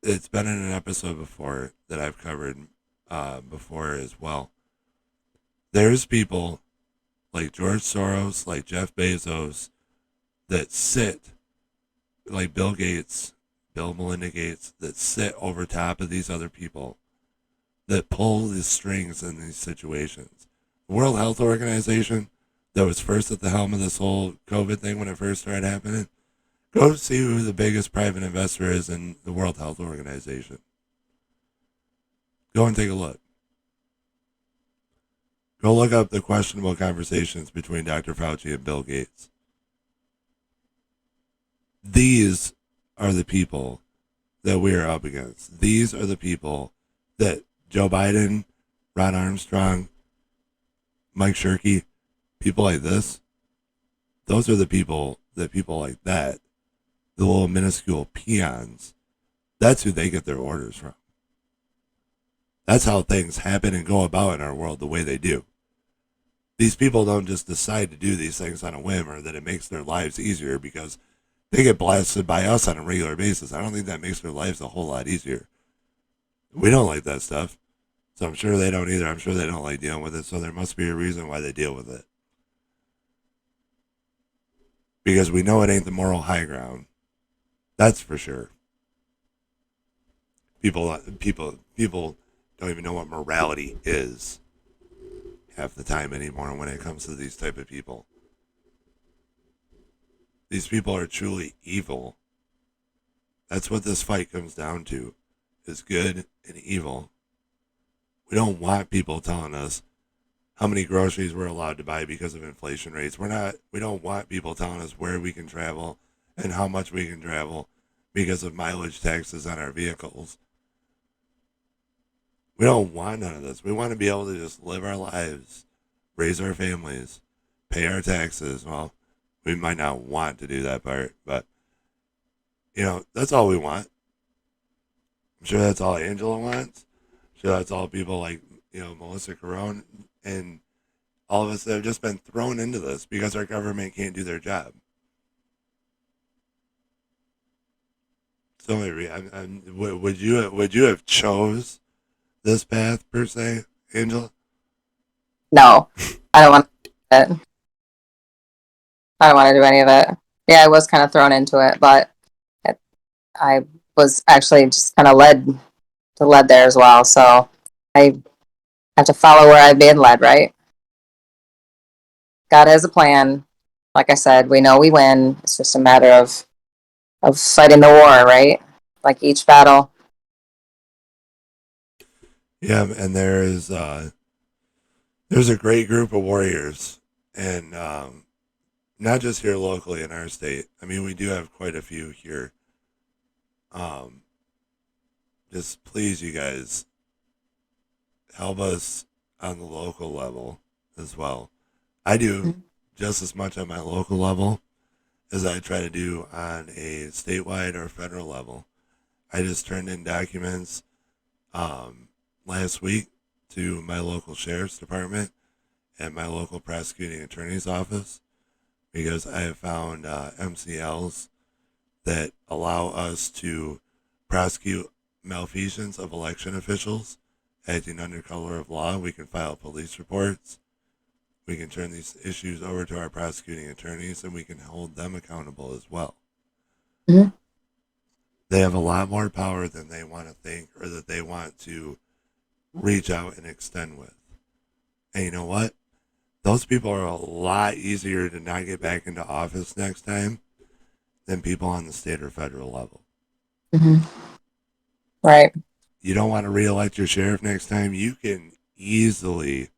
It's been in an episode before that I've covered before as well. There's people like George Soros, like Jeff Bezos, that sit, like Bill Gates, Bill Melinda Gates, that sit over top of these other people, that pull the strings in these situations. The World Health Organization, that was first at the helm of this whole COVID thing when it first started happening, go see who the biggest private investor is in the World Health Organization. Go and take a look. Go look up the questionable conversations between Dr. Fauci and Bill Gates. These are the people that we are up against. These are the people that Joe Biden, Ron Armstrong, Mike Shirkey, people like this, those are the people like that, the little minuscule peons, that's who they get their orders from. That's how things happen and go about in our world the way they do. These people don't just decide to do these things on a whim or that it makes their lives easier because they get blasted by us on a regular basis. I don't think that makes their lives a whole lot easier. We don't like that stuff. So I'm sure they don't either. I'm sure they don't like dealing with it. So there must be a reason why they deal with it. Because we know it ain't the moral high ground. That's for sure. People don't even know what morality is half the time anymore when it comes to these type of people. These people are truly evil. That's what this fight comes down to, is good and evil. We don't want people telling us how many groceries we're allowed to buy because of inflation rates. We don't want people telling us where we can travel and how much we can travel because of mileage taxes on our vehicles. We don't want none of this. We want to be able to just live our lives, raise our families, pay our taxes. Well, we might not want to do that part, but, that's all we want. I'm sure that's all Angela wants. I'm sure that's all people like, Melissa Carone and all of us that have just been thrown into this because our government can't do their job. So, would you have chose this path per se, Angela? No, I don't want to do it. I don't want to do any of it. Yeah, I was kind of thrown into it, but I was actually just kind of led there as well. So I have to follow where I've been led, right? God has a plan. Like I said, we know we win. It's just a matter of fighting the war, right? Like each battle. Yeah, and there's a great group of warriors, and not just here locally in our state. I mean, we do have quite a few here. Um, just please, you guys, help us on the local level as well. I do just as much on my local level as I try to do on a statewide or federal level. I just turned in documents last week to my local sheriff's department and my local prosecuting attorney's office because I have found MCLs that allow us to prosecute malfeasance of election officials acting under color of law. We can file police reports. We can turn these issues over to our prosecuting attorneys and we can hold them accountable as well. Mm-hmm. They have a lot more power than they want to think or that they want to reach out and extend with. And you know what? Those people are a lot easier to not get back into office next time than people on the state or federal level. Mm-hmm. Right. You don't want to reelect your sheriff next time? You can easily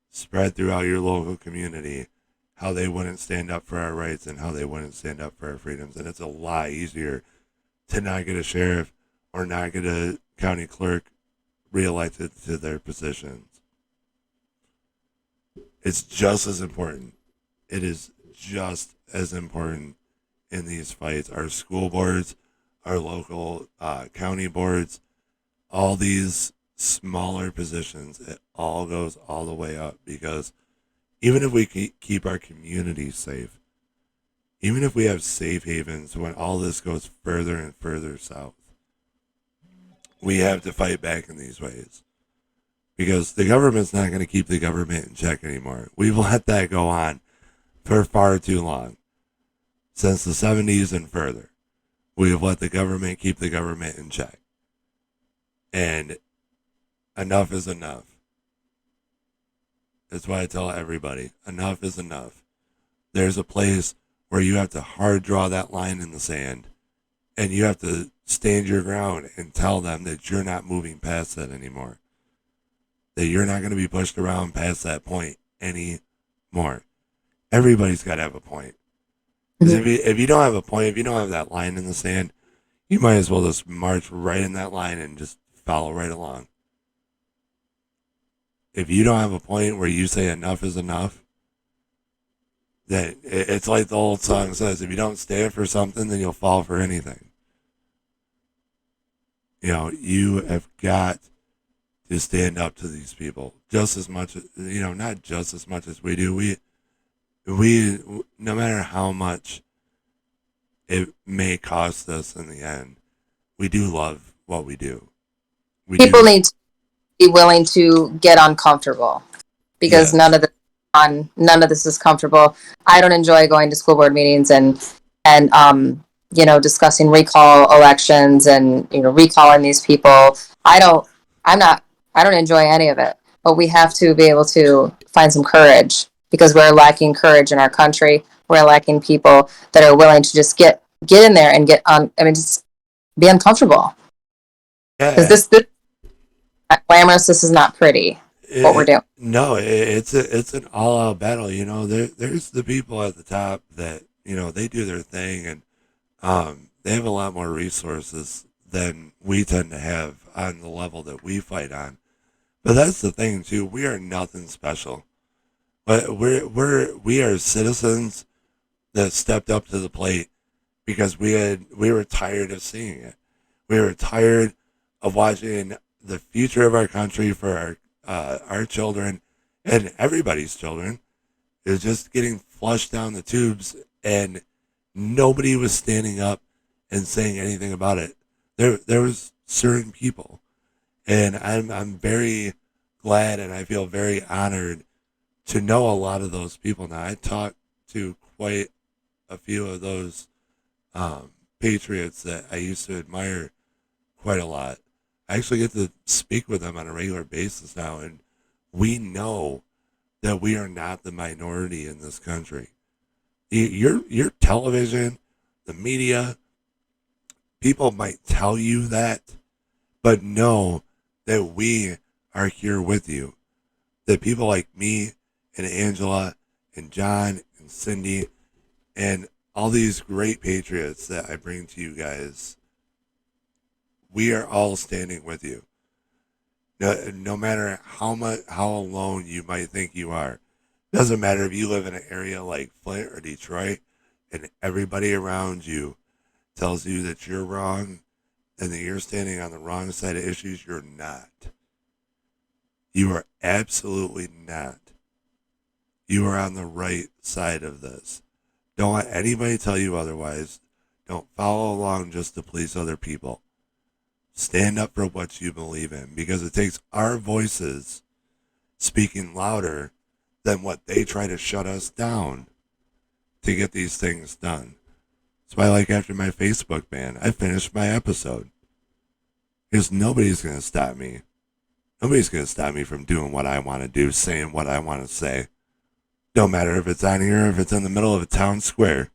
spread throughout your local community how they wouldn't stand up for our rights and how they wouldn't stand up for our freedoms. And it's a lot easier to not get a sheriff or not get a county clerk reelected to their positions. It's just as important. It is just as important in these fights. Our school boards, our local county boards, all these smaller positions, it all goes all the way up because even if we keep our communities safe, even if we have safe havens when all this goes further and further south, we have to fight back in these ways. because the government's not going to keep the government in check anymore. We've let that go on for far too long. Since the 70s and further, we have let the government keep the government in check. And enough is enough. That's why I tell everybody, enough is enough. There's a place where you have to hard draw that line in the sand, and you have to stand your ground and tell them that you're not moving past that anymore. That you're not going to be pushed around past that point anymore. Everybody's got to have a point. Because if you don't have a point, if you don't have that line in the sand, you might as well just march right in that line and just follow right along. If you don't have a point where you say enough is enough, then it's like the old song says, if you don't stand for something, then you'll fall for anything. You know, you have got to stand up to these people just as much, not just as much as we do. We, no matter how much it may cost us in the end, we do love what we do. We People do. need to be willing to get uncomfortable because Yes. none of this is comfortable. I don't enjoy going to school board meetings and discussing recall elections and recalling these people. I don't I'm not I don't enjoy any of it. But we have to be able to find some courage because we're lacking courage in our country. We're lacking people that are willing to just get in there and get on. I mean, just be uncomfortable because Yeah. this not glamorous. This is not pretty. What we're doing. No, it's an all out battle. There's the people at the top that they do their thing, and they have a lot more resources than we tend to have on the level that we fight on. But that's the thing too. We are nothing special. But we are citizens that stepped up to the plate because we were tired of seeing it. We were tired of watching the future of our country for our children and everybody's children is just getting flushed down the tubes, and nobody was standing up and saying anything about it. There was certain people, and I'm very glad and I feel very honored to know a lot of those people now. I talked to quite a few of those patriots that I used to admire quite a lot. I actually get to speak with them on a regular basis now, and we know that we are not the minority in this country. Your television, the media, people might tell you that, but know that we are here with you. That people like me and Angela and John and Cindy and all these great patriots that I bring to you guys, we are all standing with you. No matter how alone you might think you are. Doesn't matter if you live in an area like Flint or Detroit and everybody around you tells you that you're wrong and that you're standing on the wrong side of issues. You're not. You are absolutely not. You are on the right side of this. Don't let anybody tell you otherwise. Don't follow along just to please other people. Stand up for what you believe in, because it takes our voices speaking louder than what they try to shut us down to get these things done. That's why, like, after my Facebook ban, I finished my episode. Because nobody's going to stop me. Nobody's going to stop me from doing what I want to do, saying what I want to say. Don't matter if it's on here or if it's in the middle of a town square.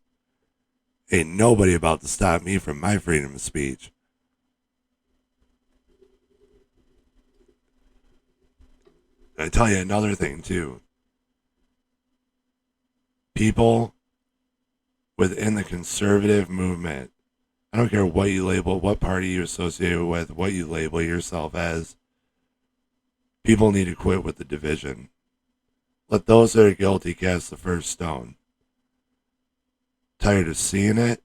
Ain't nobody about to stop me from my freedom of speech. And I tell you another thing, too. People within the conservative movement, I don't care what you label, what party you associate with, what you label yourself as, people need to quit with the division. Let those that are guilty cast the first stone. Tired of seeing it.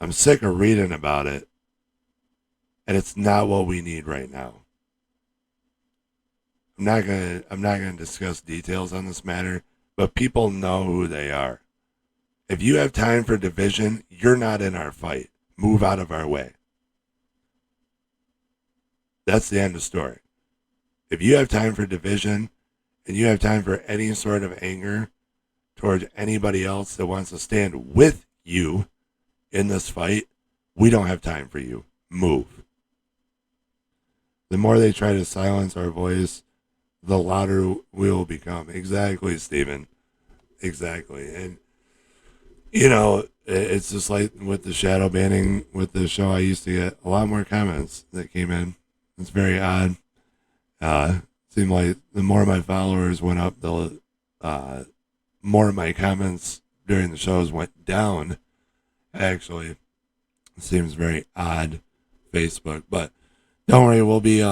I'm sick of reading about it. And it's not what we need right now. I'm not gonna discuss details on this matter, but people know who they are. If you have time for division, you're not in our fight. Move out of our way. That's the end of the story. If you have time for division and you have time for any sort of anger towards anybody else that wants to stand with you in this fight, we don't have time for you. Move. The more they try to silence our voice, the louder we will become. Exactly, Stephen. Exactly. And, it's just like with the shadow banning with the show, I used to get a lot more comments that came in. It's very odd. Seemed like the more my followers went up, the more my comments during the shows went down. Actually, it seems very odd, Facebook. But don't worry, we'll be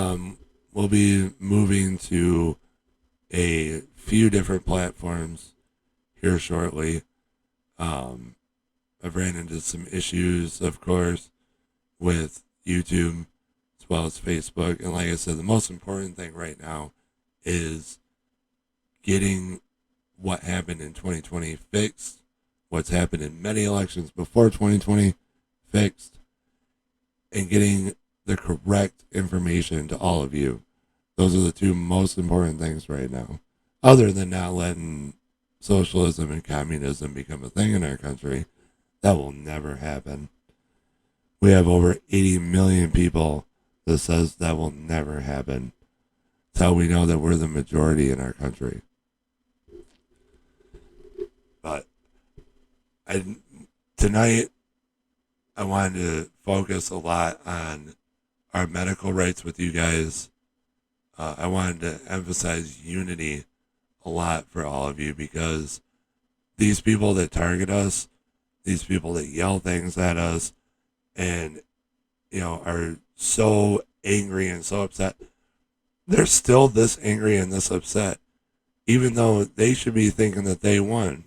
moving to a few different platforms here shortly. Um, I've ran into some issues, of course, with YouTube as well as Facebook. And like I said, the most important thing right now is getting what happened in 2020 fixed, what's happened in many elections before 2020 fixed, and getting the correct information to all of you. Those are the two most important things right now, other than not letting socialism and communism become a thing in our country. That will never happen. We have over 80 million people that says that will never happen. That's how we know that we're the majority in our country. But I, tonight, I wanted to focus a lot on our medical rights with you guys. I wanted to emphasize unity a lot for all of you because these people that target us, these people that yell things at us, and are so angry and so upset, they're still this angry and this upset, even though they should be thinking that they won.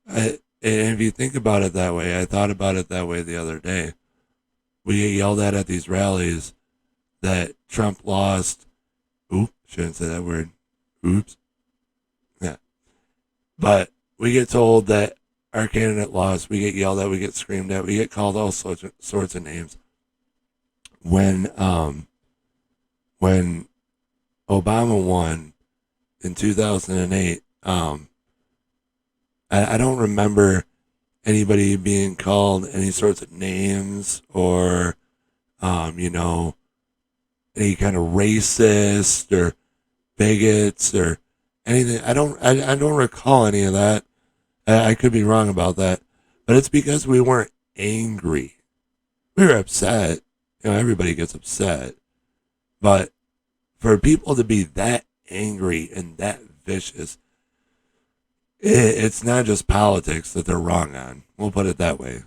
And if you think about it that way, I thought about it that way the other day. We get yelled at these rallies that Trump lost. Oops, shouldn't say that word. Oops. Yeah. But we get told that our candidate lost. We get yelled at. We get screamed at. We get called all sorts of names. When Obama won in 2008, I don't remember anybody being called any sorts of names or, any kind of racist or bigots or anything. I don't recall any of that. I could be wrong about that, but it's because we weren't angry. We were upset. Everybody gets upset, but for people to be that angry and that vicious, it's not just politics that they're wrong on. We'll put it that way.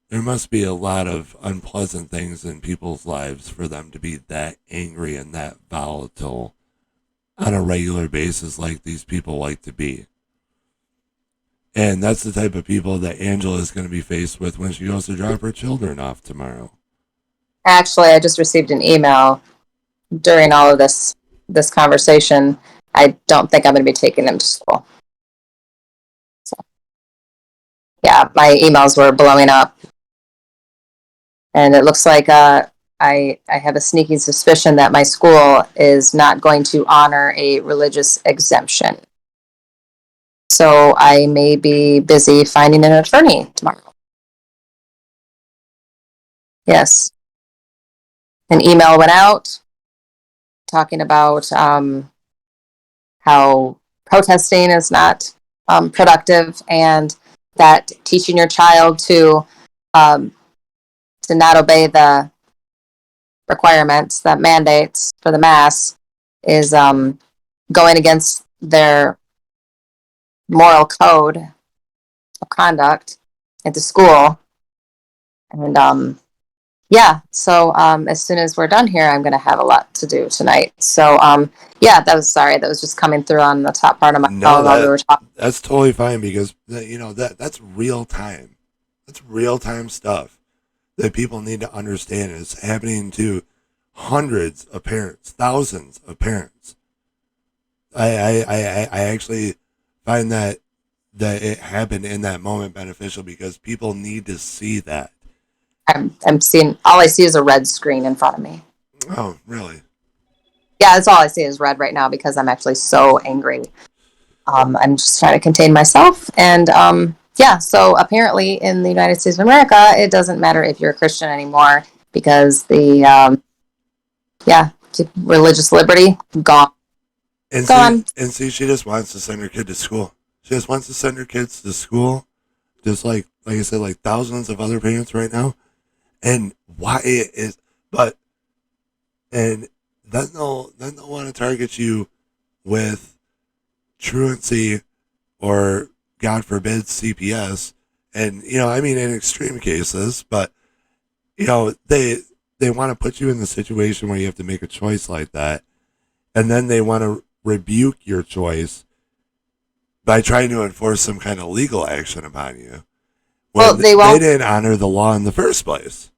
There must be a lot of unpleasant things in people's lives for them to be that angry and that volatile on a regular basis like these people like to be. And that's the type of people that Angela is going to be faced with when she goes to drop her children off tomorrow. Actually, I just received an email during all of this conversation. I don't think I'm going to be taking them to school. So, yeah, my emails were blowing up, and it looks like I have a sneaking suspicion that my school is not going to honor a religious exemption. So I may be busy finding an attorney tomorrow. Yes, an email went out talking about how protesting is not productive, and that teaching your child um, to not obey the requirements, the mandates for the mass, is going against their moral code of conduct at the school. And yeah, so as soon as we're done here, I'm going to have a lot to do tonight. So yeah, that was just coming through on the top part of my No, phone while we were talking. that's totally fine because that's real time. That's real time stuff that people need to understand is happening to hundreds of parents, thousands of parents. I actually find that it happened in that moment beneficial because people need to see that. I'm seeing, all I see is a red screen in front of me. Oh, really? Yeah, that's all I see is red right now because I'm actually so angry. I'm just trying to contain myself. And yeah, so apparently in the United States of America, it doesn't matter if you're a Christian anymore because yeah, religious liberty, gone. Gone. And see, she just wants to send her kid to school. She just wants to send her kids to school, just like I said, like thousands of other parents right now. And why it is, but and then they'll want to target you with truancy or God forbid CPS. And I mean, in extreme cases, but they want to put you in the situation where you have to make a choice like that, and then they want to rebuke your choice by trying to enforce some kind of legal action upon you Well, when they they won't. didn't honor the law in the first place.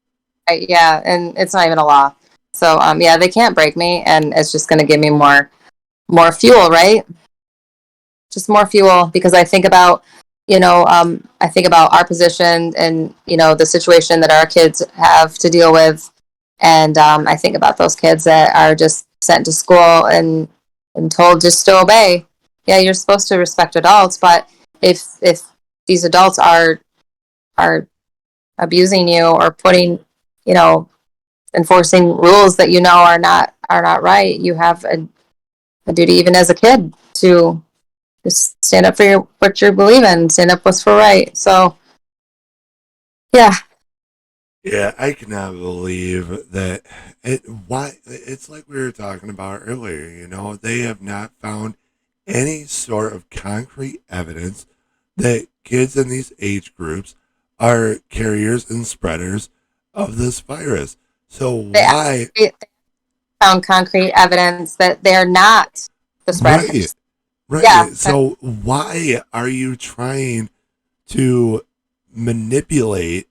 Yeah, and it's not even a law. So yeah, they can't break me, and it's just going to give me more fuel, right? Just more fuel because I think about I think about our position and the situation that our kids have to deal with, and I think about those kids that are just sent to school and told just to obey. Yeah, you're supposed to respect adults, but if these adults are abusing you or putting you know enforcing rules that are not right, you have a duty even as a kid to just stand up for what you believe in, stand up what's for right. So yeah, Yeah, I cannot believe that. Why it's like we were talking about earlier. They have not found any sort of concrete evidence that kids in these age groups are carriers and spreaders of this virus. So they, why? they found concrete evidence that they're not the Right, spreaders. Yeah, right. So why are you trying to manipulate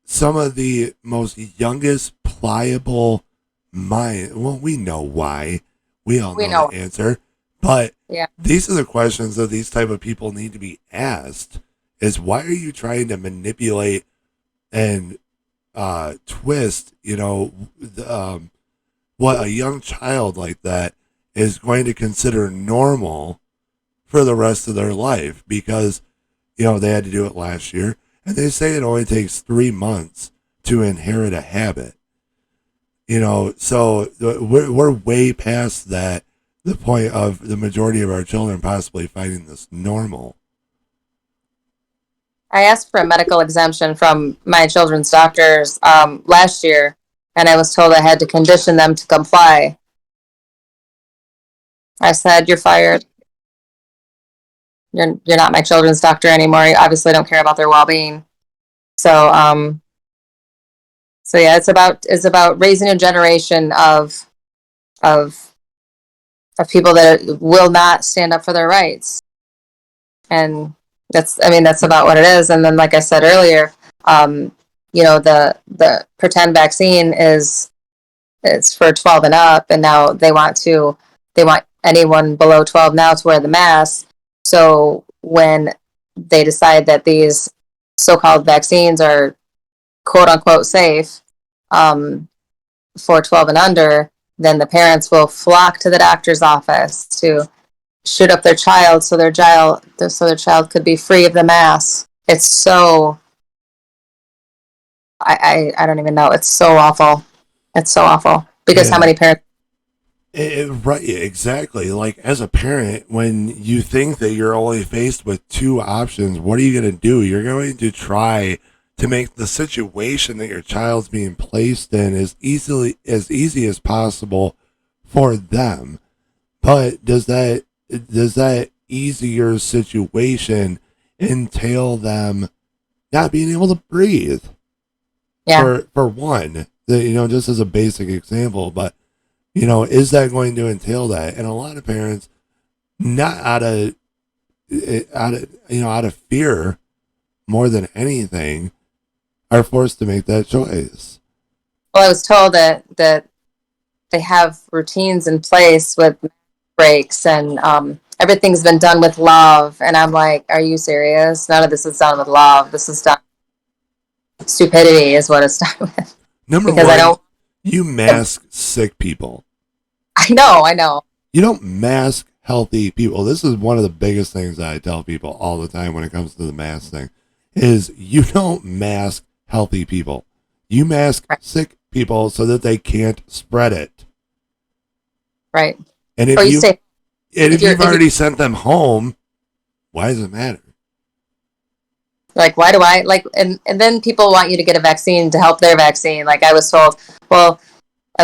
some of the most youngest pliable mind? Well, we know why. We all we know the know. answer. But Yeah. these are the questions that these type of people need to be asked: is why are you trying to manipulate and twist, what a young child like that is going to consider normal for the rest of their life? Because they had to do it last year, and they say it only takes 3 months to inherit a habit. So we're way past that, the point of the majority of our children possibly finding this normal. I asked for a medical exemption from my children's doctors last year, and I was told I had to condition them to comply. I said, "You're fired. You're not my children's doctor anymore. You obviously don't care about their well being." So so yeah, it's about raising a generation of of people that will not stand up for their rights, and that's about what it is. And then, like I said earlier, um, the pretend vaccine is it's for 12 and up, and now they want anyone below 12 now to wear the mask. So when they decide that these so-called vaccines are quote unquote safe, um, for 12 and under, then the parents will flock to the doctor's office to shoot up their child so their child could be free of the mask. It's so I don't even know. It's so awful. It's so awful because how Yeah, many parents? right, exactly. Like, as a parent, when you think that you're only faced with two options, what are you going to do? You're going to try to make the situation that your child's being placed in as easy as possible for them. But does that easier situation entail them not being able to breathe? Yeah, For one, just as a basic example, but is that going to entail that? And a lot of parents, not out of fear more than anything, are forced to make that choice. well, I was told that they have routines in place with breaks and everything's been done with love, and I'm like, are you serious? None of this is done with love. This is done stupidity is what it's done with Number because I one, don't. you mask sick people. I know. You don't mask healthy people. This is one of the biggest things that I tell people all the time when it comes to the mask thing is you don't mask healthy people. You mask Right. sick people so that they can't spread it. Right. And Or you stay if you've if you're already sent them home, why does it matter? like, why do I like, and then people want you to get a vaccine to help their vaccine. Like I was told, well,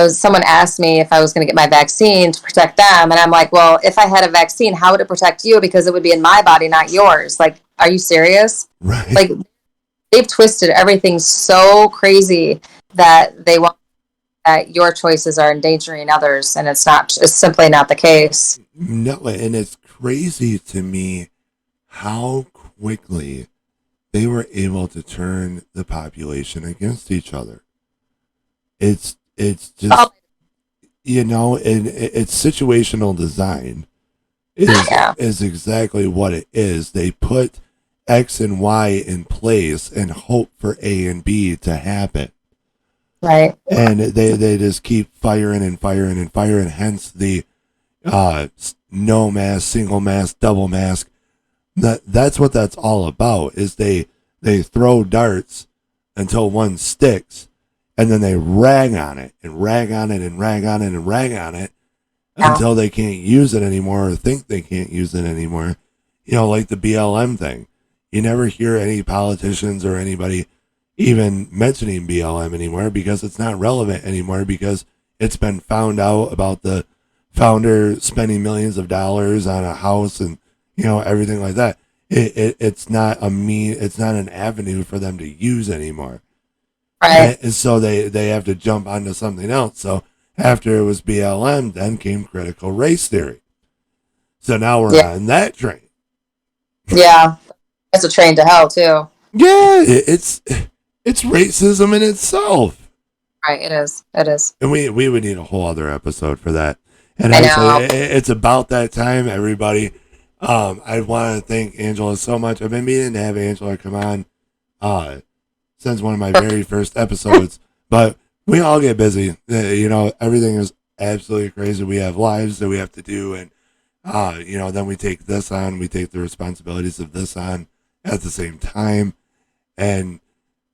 someone asked me if I was going to get my vaccine to protect them, and I'm like, well, if I had a vaccine, how would it protect you? Because it would be in my body, not yours. Like, are you serious? Right. Like, they've twisted everything so crazy that they want that your choices are endangering others, and it's not. It's simply not the case. No, and it's crazy to me how quickly they were able to turn the population against each other. It's Oh, just and it's situational design yeah, is exactly what it is. They put X and Y in place and hope for A and B to happen. right. And they just keep firing and firing and firing, hence the no mask, single mask, double mask. That's what that's all about. Is they throw darts until one sticks, and then they rag on it and rag on it and rag on it and rag on it Yeah, until they can't use it anymore or think they can't use it anymore. Like the BLM thing. You never hear any politicians or anybody even mentioning BLM anymore because it's not relevant anymore because it's been found out about the founder spending millions of dollars on a house and everything like that. It's not it's not an avenue for them to use anymore. right. And so they have to jump onto something else. So after it was BLM, then came critical race theory. So now we're Yeah, on that train. yeah. It's a train to hell too. Yeah, it's racism in itself. Right. It is. It is. And we would need a whole other episode for that. And I actually, know. it's about that time, everybody. I want to thank Angela so much. I've been meaning to have Angela come on since one of my very first episodes, but we all get busy. Everything is absolutely crazy. We have lives that we have to do, and then we take this on. We take the responsibilities of this on at the same time. And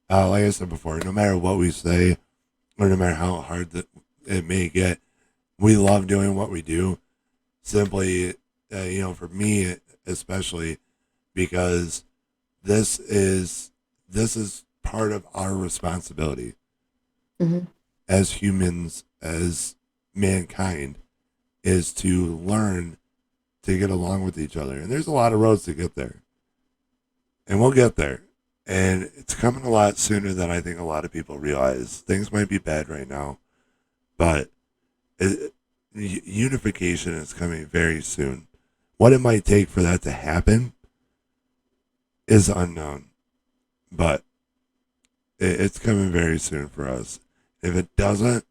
like I said before, no matter what we say, or no matter how hard that it may get, we love doing what we do. Simply, for me especially, because this is part of our responsibility Hmm. as humans, as mankind, is to learn to get along with each other. And there's a lot of roads to get there, and we'll get there. And it's coming a lot sooner than I think a lot of people realize. Things might be bad right now, but unification is coming very soon. What it might take for that to happen is unknown, but it's coming very soon for us. If it doesn't,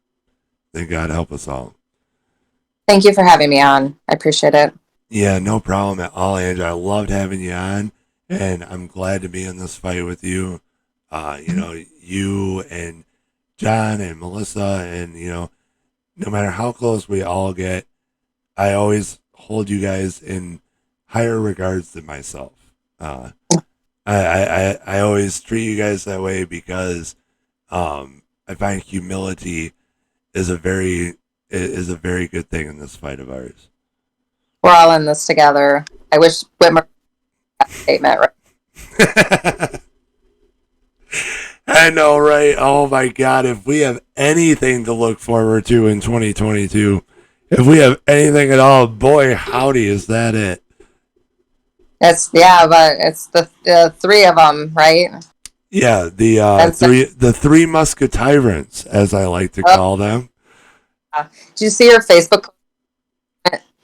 then God help us all. Thank you for having me on. I appreciate it. Yeah, no problem at all, Ange. I loved having you on, and I'm glad to be in this fight with you. You and John and Melissa, and no matter how close we all get, I always hold you guys in higher regards than myself. Uh, I always treat you guys that way because I find humility is a very good thing in this fight of ours. We're all in this together. I wish Whitmer had that statement. Right? I know, right? Oh my God! If we have anything to look forward to in 2022, if we have anything at all, boy, howdy, is that it? It's but it's the three of them, right? Yeah, And so, the three musketeers, as I like to oh, call them. did you see her Facebook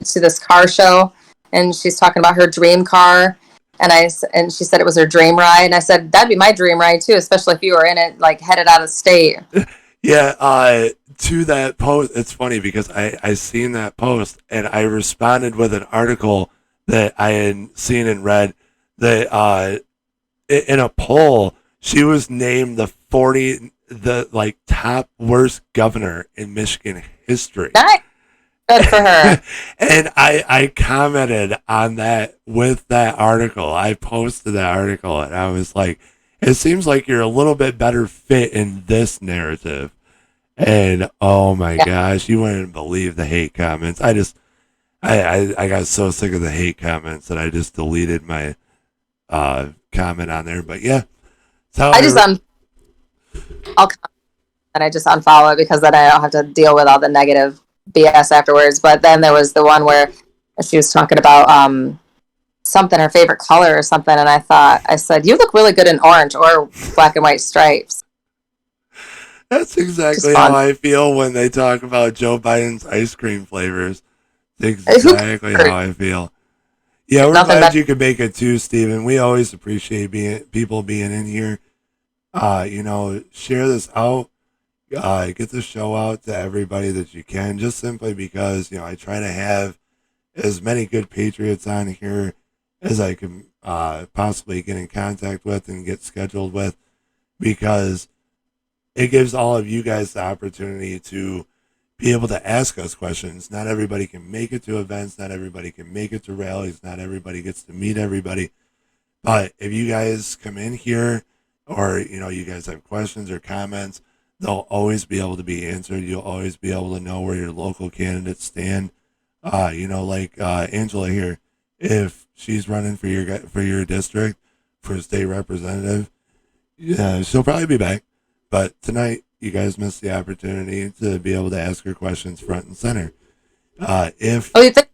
to this car show? And she's talking about her dream car. And she said it was her dream ride. And I said that'd be my dream ride too, especially if you were in it, like headed out of state. Yeah, to that post, it's funny because I seen that post and I responded with an article that I had seen and read that in a poll she was named the like top worst governor in Michigan history. Nice. Good for her. And I commented on that with that article. I posted that article and I was like, it seems like you're a little bit better fit in this narrative. And oh my Yeah. gosh, you wouldn't believe the hate comments. I got so sick of the hate comments that I just deleted my comment on there. But yeah, it's how I just I'll comment and I just unfollow it because then I don't have to deal with all the negative BS afterwards. But then there was the one where she was talking about something, her favorite color or something, and I said, "You look really good in orange or black and white stripes." That's Just exactly how fun. I feel when they talk about Joe Biden's ice cream flavors. It's Who exactly how cares? I feel. Yeah, There's we're nothing glad better. you could make it too, Steven. We always appreciate people being in here. Share this out. Get the show out to everybody that you can, just simply because, I try to have as many good patriots on here as I can possibly get in contact with and get scheduled with, because it gives all of you guys the opportunity to be able to ask us questions. Not everybody can make it to events, not everybody can make it to rallies, not everybody gets to meet everybody. But if you guys come in here, or you guys have questions or comments, they'll always be able to be answered. You'll always be able to know where your local candidates stand. Like Angela here, if she's running for your district for state representative, yeah, she'll probably be back. But tonight, you guys missed the opportunity to be able to ask her questions front and center. If Oh, you think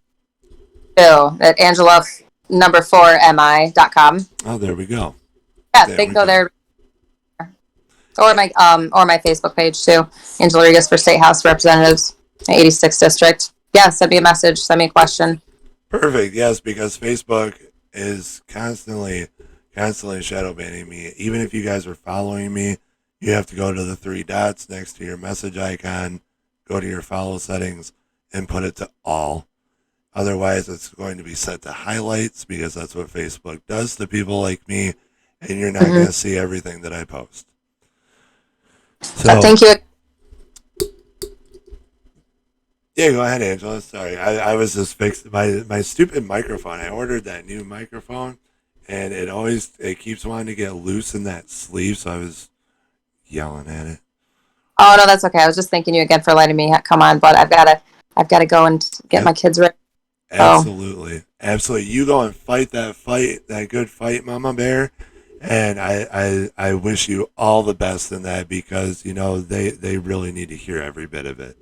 too at Angela number 4mi.com. Oh, there we go. Yeah, There they can we go go. there or my Facebook page too. Angela Rigas for State House Representatives, 86th District. Yeah, send me a message, send me a question. Perfect. Yes, because Facebook is constantly shadow banning me. Even if you guys are following me, you have to go to the three dots next to your message icon, go to your follow settings, and put it to all. Otherwise, it's going to be set to highlights, because that's what Facebook does to people like me, and you're not going Mm-hmm. to see everything that I post. But So, thank you. yeah, go ahead, Angela. Sorry, I was just fixed my stupid microphone. I ordered that new microphone, and it keeps wanting to get loose in that sleeve, so I was yelling at it. Oh no, that's okay. I was just thanking you again for letting me come on, but I've got to go and get Yep, my kids ready. So absolutely. You go and fight that good fight, Mama Bear, and I wish you all the best in that, because they really need to hear every bit of it.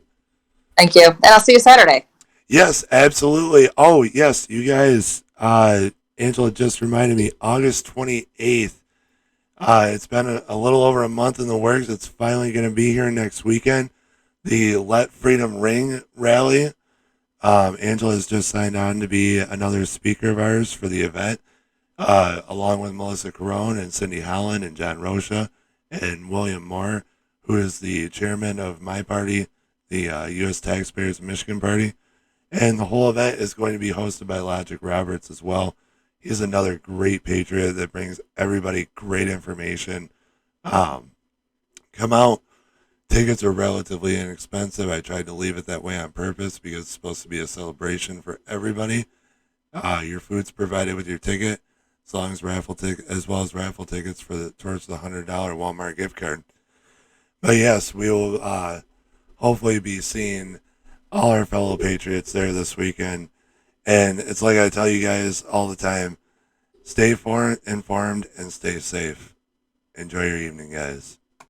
thank you, and I'll see you Saturday. Yes, absolutely. Oh, yes, you guys. Angela just reminded me, August 28th. It's been a little over a month in the works. It's finally going to be here next weekend. The Let Freedom Ring rally. Angela has just signed on to be another speaker of ours for the event, along with Melissa Carone and Cindy Holland and John Rocha and William Moore, who is the chairman of my party, the U.S. Taxpayers Michigan Party. And the whole event is going to be hosted by Logic Roberts as well. He's another great patriot that brings everybody great information. Um, Come out. Tickets are relatively inexpensive. I tried to leave it that way on purpose because it's supposed to be a celebration for everybody. Your food's provided with your ticket, as well as raffle tickets towards the $100 Walmart gift card. But yes, we will hopefully be seeing all our fellow patriots there this weekend. And it's like I tell you guys all the time, stay informed and stay safe. Enjoy your evening, guys.